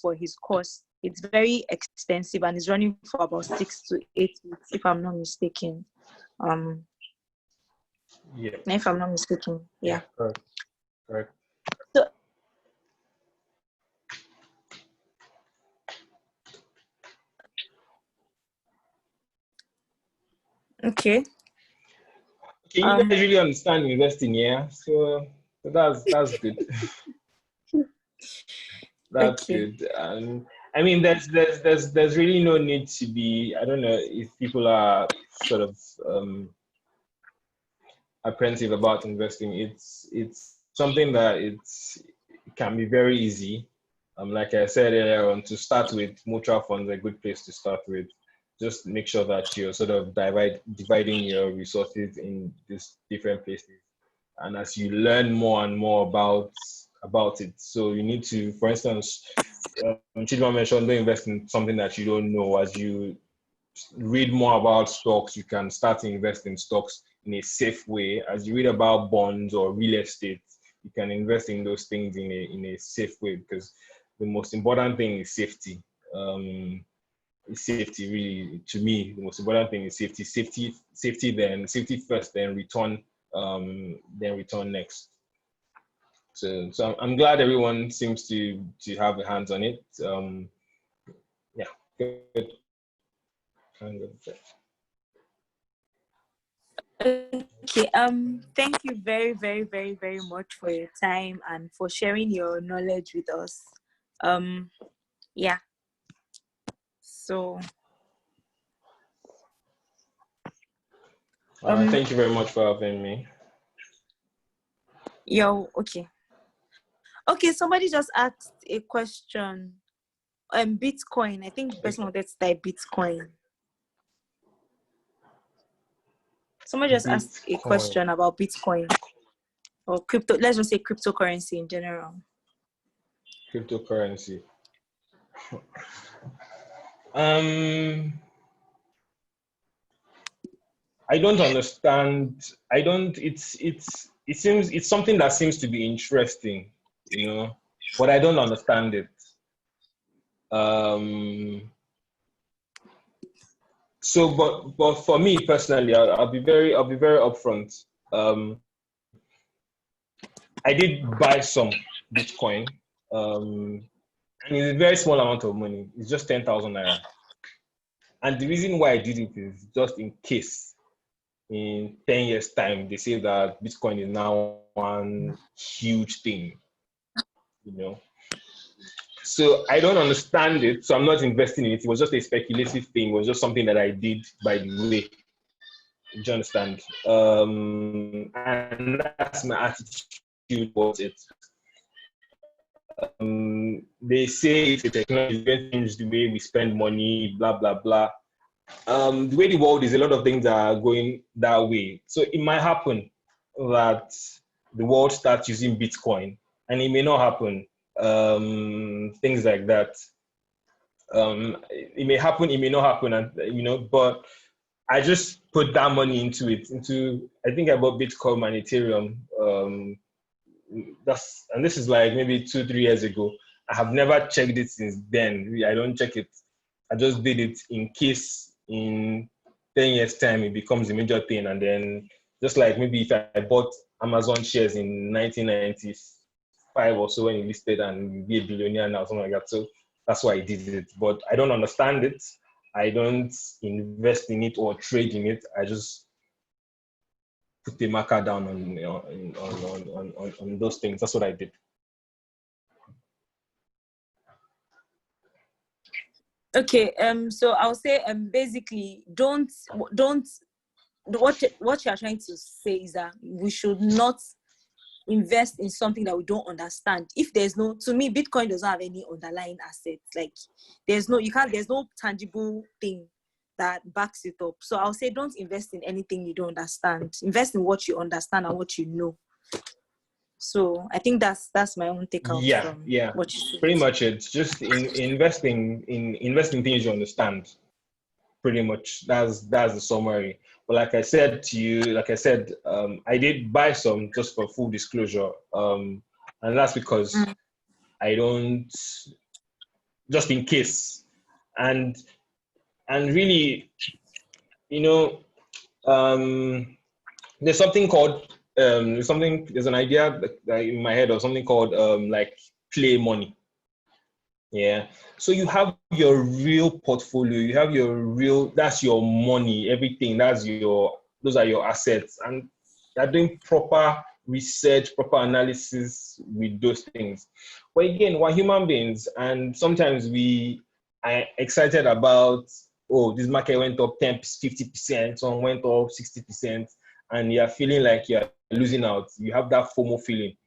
for his course. It's very extensive and it's running for about 6 to 8 weeks, if I'm not mistaken.
Yeah.
If I'm not mistaken, yeah.
Correct.
So, okay.
You guys really understand investing, yeah? So that's good. That's good. And I mean, there's really no need to be. I don't know if people are sort of apprehensive about investing. It's something that it can be very easy. Like I said earlier on, to start with, mutual funds are a good place to start with. Just make sure that you're sort of dividing your resources in these different places. And as you learn more and more about it, so you need to, for instance, Chidma mentioned, don't invest in something that you don't know. As you read more about stocks, you can start to invest in stocks in a safe way. As you read about bonds or real estate, you can invest in those things in a safe way, because the most important thing is safety. Safety, really, to me, the most important thing is safety. Safety first, then return next. So I'm glad everyone seems to have a hands on it. Yeah, good.
Okay. Thank you very, very, very, very much for your time and for sharing your knowledge with us. Yeah. So.
Thank you very much for having me.
Okay. Okay, somebody just asked a question. Bitcoin. I think the person wanted to type Bitcoin. Somebody just asked a question about Bitcoin or crypto. Let's just say cryptocurrency in general.
Cryptocurrency. I don't understand. It seems it's something that seems to be interesting, but I don't understand it. So, but for me personally, I'll be very upfront. I did buy some Bitcoin, and it's a very small amount of money. It's just 10,000 naira. And the reason why I did it is just in case in 10 years' time, they say that Bitcoin is now one huge thing, So I don't understand it. So I'm not investing in it. It was just a speculative thing. It was just something that I did by the way. Do you understand? And that's my attitude towards it. They say it's a technology that changes the way we spend money, blah, blah, blah. The way the world is, a lot of things are going that way. So it might happen that the world starts using Bitcoin, and it may not happen. Things like that. It may happen, it may not happen, and but I just put that money into it. I think I bought Bitcoin and Ethereum. And this is like maybe 2-3 years ago. I have never checked it since then. I don't check it. I just did it in case in 10 years time it becomes a major thing. And then just like maybe if I bought Amazon shares in 1995 5 or so when he listed and be a billionaire now, something like that. So that's why I did it. But I don't understand it. I don't invest in it or trade in it. I just put the marker down on those things. That's what I did.
Okay. So I'll say basically don't what you are trying to say is that we should not invest in something that we don't understand. If there's no, to me, Bitcoin doesn't have any underlying assets. Like there's no tangible thing that backs it up. So I'll say don't invest in anything you don't understand. Invest in what you understand and what you know. So I think that's my own takeout from what you said.
Pretty much it's just investing things you understand. Pretty much that's the summary. But like I said, I did buy some just for full disclosure, and that's because I don't, just in case, and really, there's something called there's an idea in my head of something called like play money. Yeah. So you have your real portfolio, you have your real, that's your money, everything, those are your assets. And you're doing proper research, proper analysis with those things. But again, we're human beings, and sometimes we are excited about, oh, this market went up 10, 50%, some went up 60%, and you're feeling like you're losing out. You have that FOMO feeling.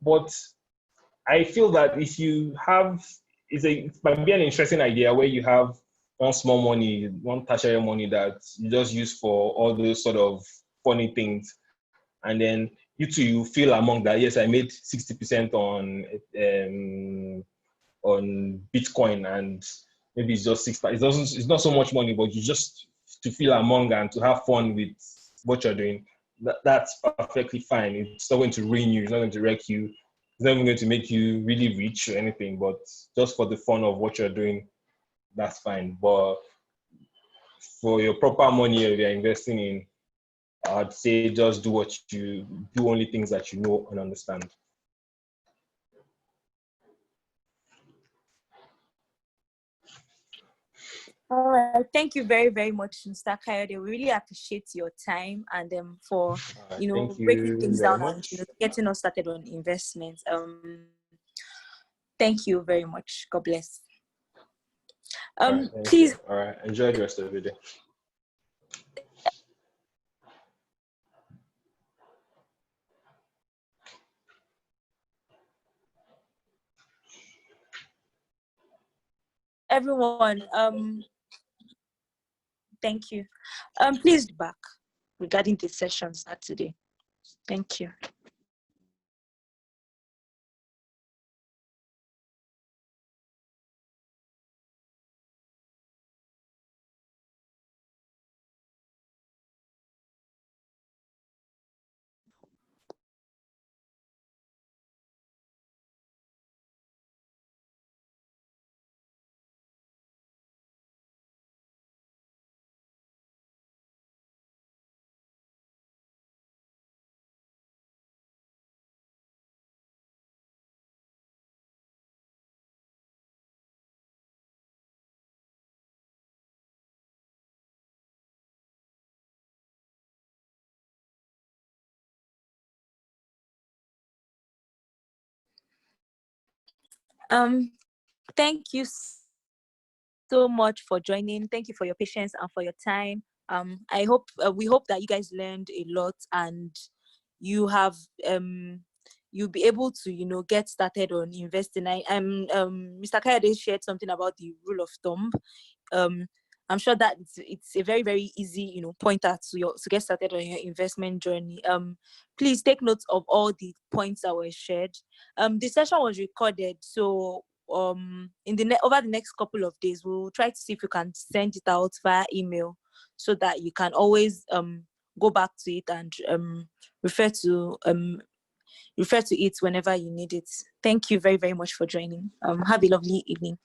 But I feel that if you have, it might be an interesting idea where you have one small money, one tertiary money that you just use for all those sort of funny things. And then you feel among that, yes, I made 60% on Bitcoin, and maybe it's just it's not so much money, but you just to feel among and to have fun with what you're doing. That's perfectly fine. It's not going to ruin you, it's not going to wreck you. It's not even going to make you really rich or anything, but just for the fun of what you're doing, that's fine. But for your proper money you're investing in, I'd say just do only things that you know and understand.
All right. Thank you very, very much, Mr. Kayode. We really appreciate your time and for breaking things down and getting us started on investments. Thank you very much. God bless. Please.
All right. Enjoy the rest of the day.
Everyone, thank you. Please back regarding the session Saturday. Thank you. Thank you so much for joining. Thank you for your patience and for your time. We hope that you guys learned a lot and you have you'll be able to get started on investing. Mr. Kayode shared something about the rule of thumb. I'm sure that it's a very, very easy pointer to get started on your investment journey. Please take note of all the points that were shared. The session was recorded, so over the next couple of days we'll try to see if you can send it out via email so that you can always go back to it and refer to it whenever you need it. Thank you very, very much for joining. Have a lovely evening.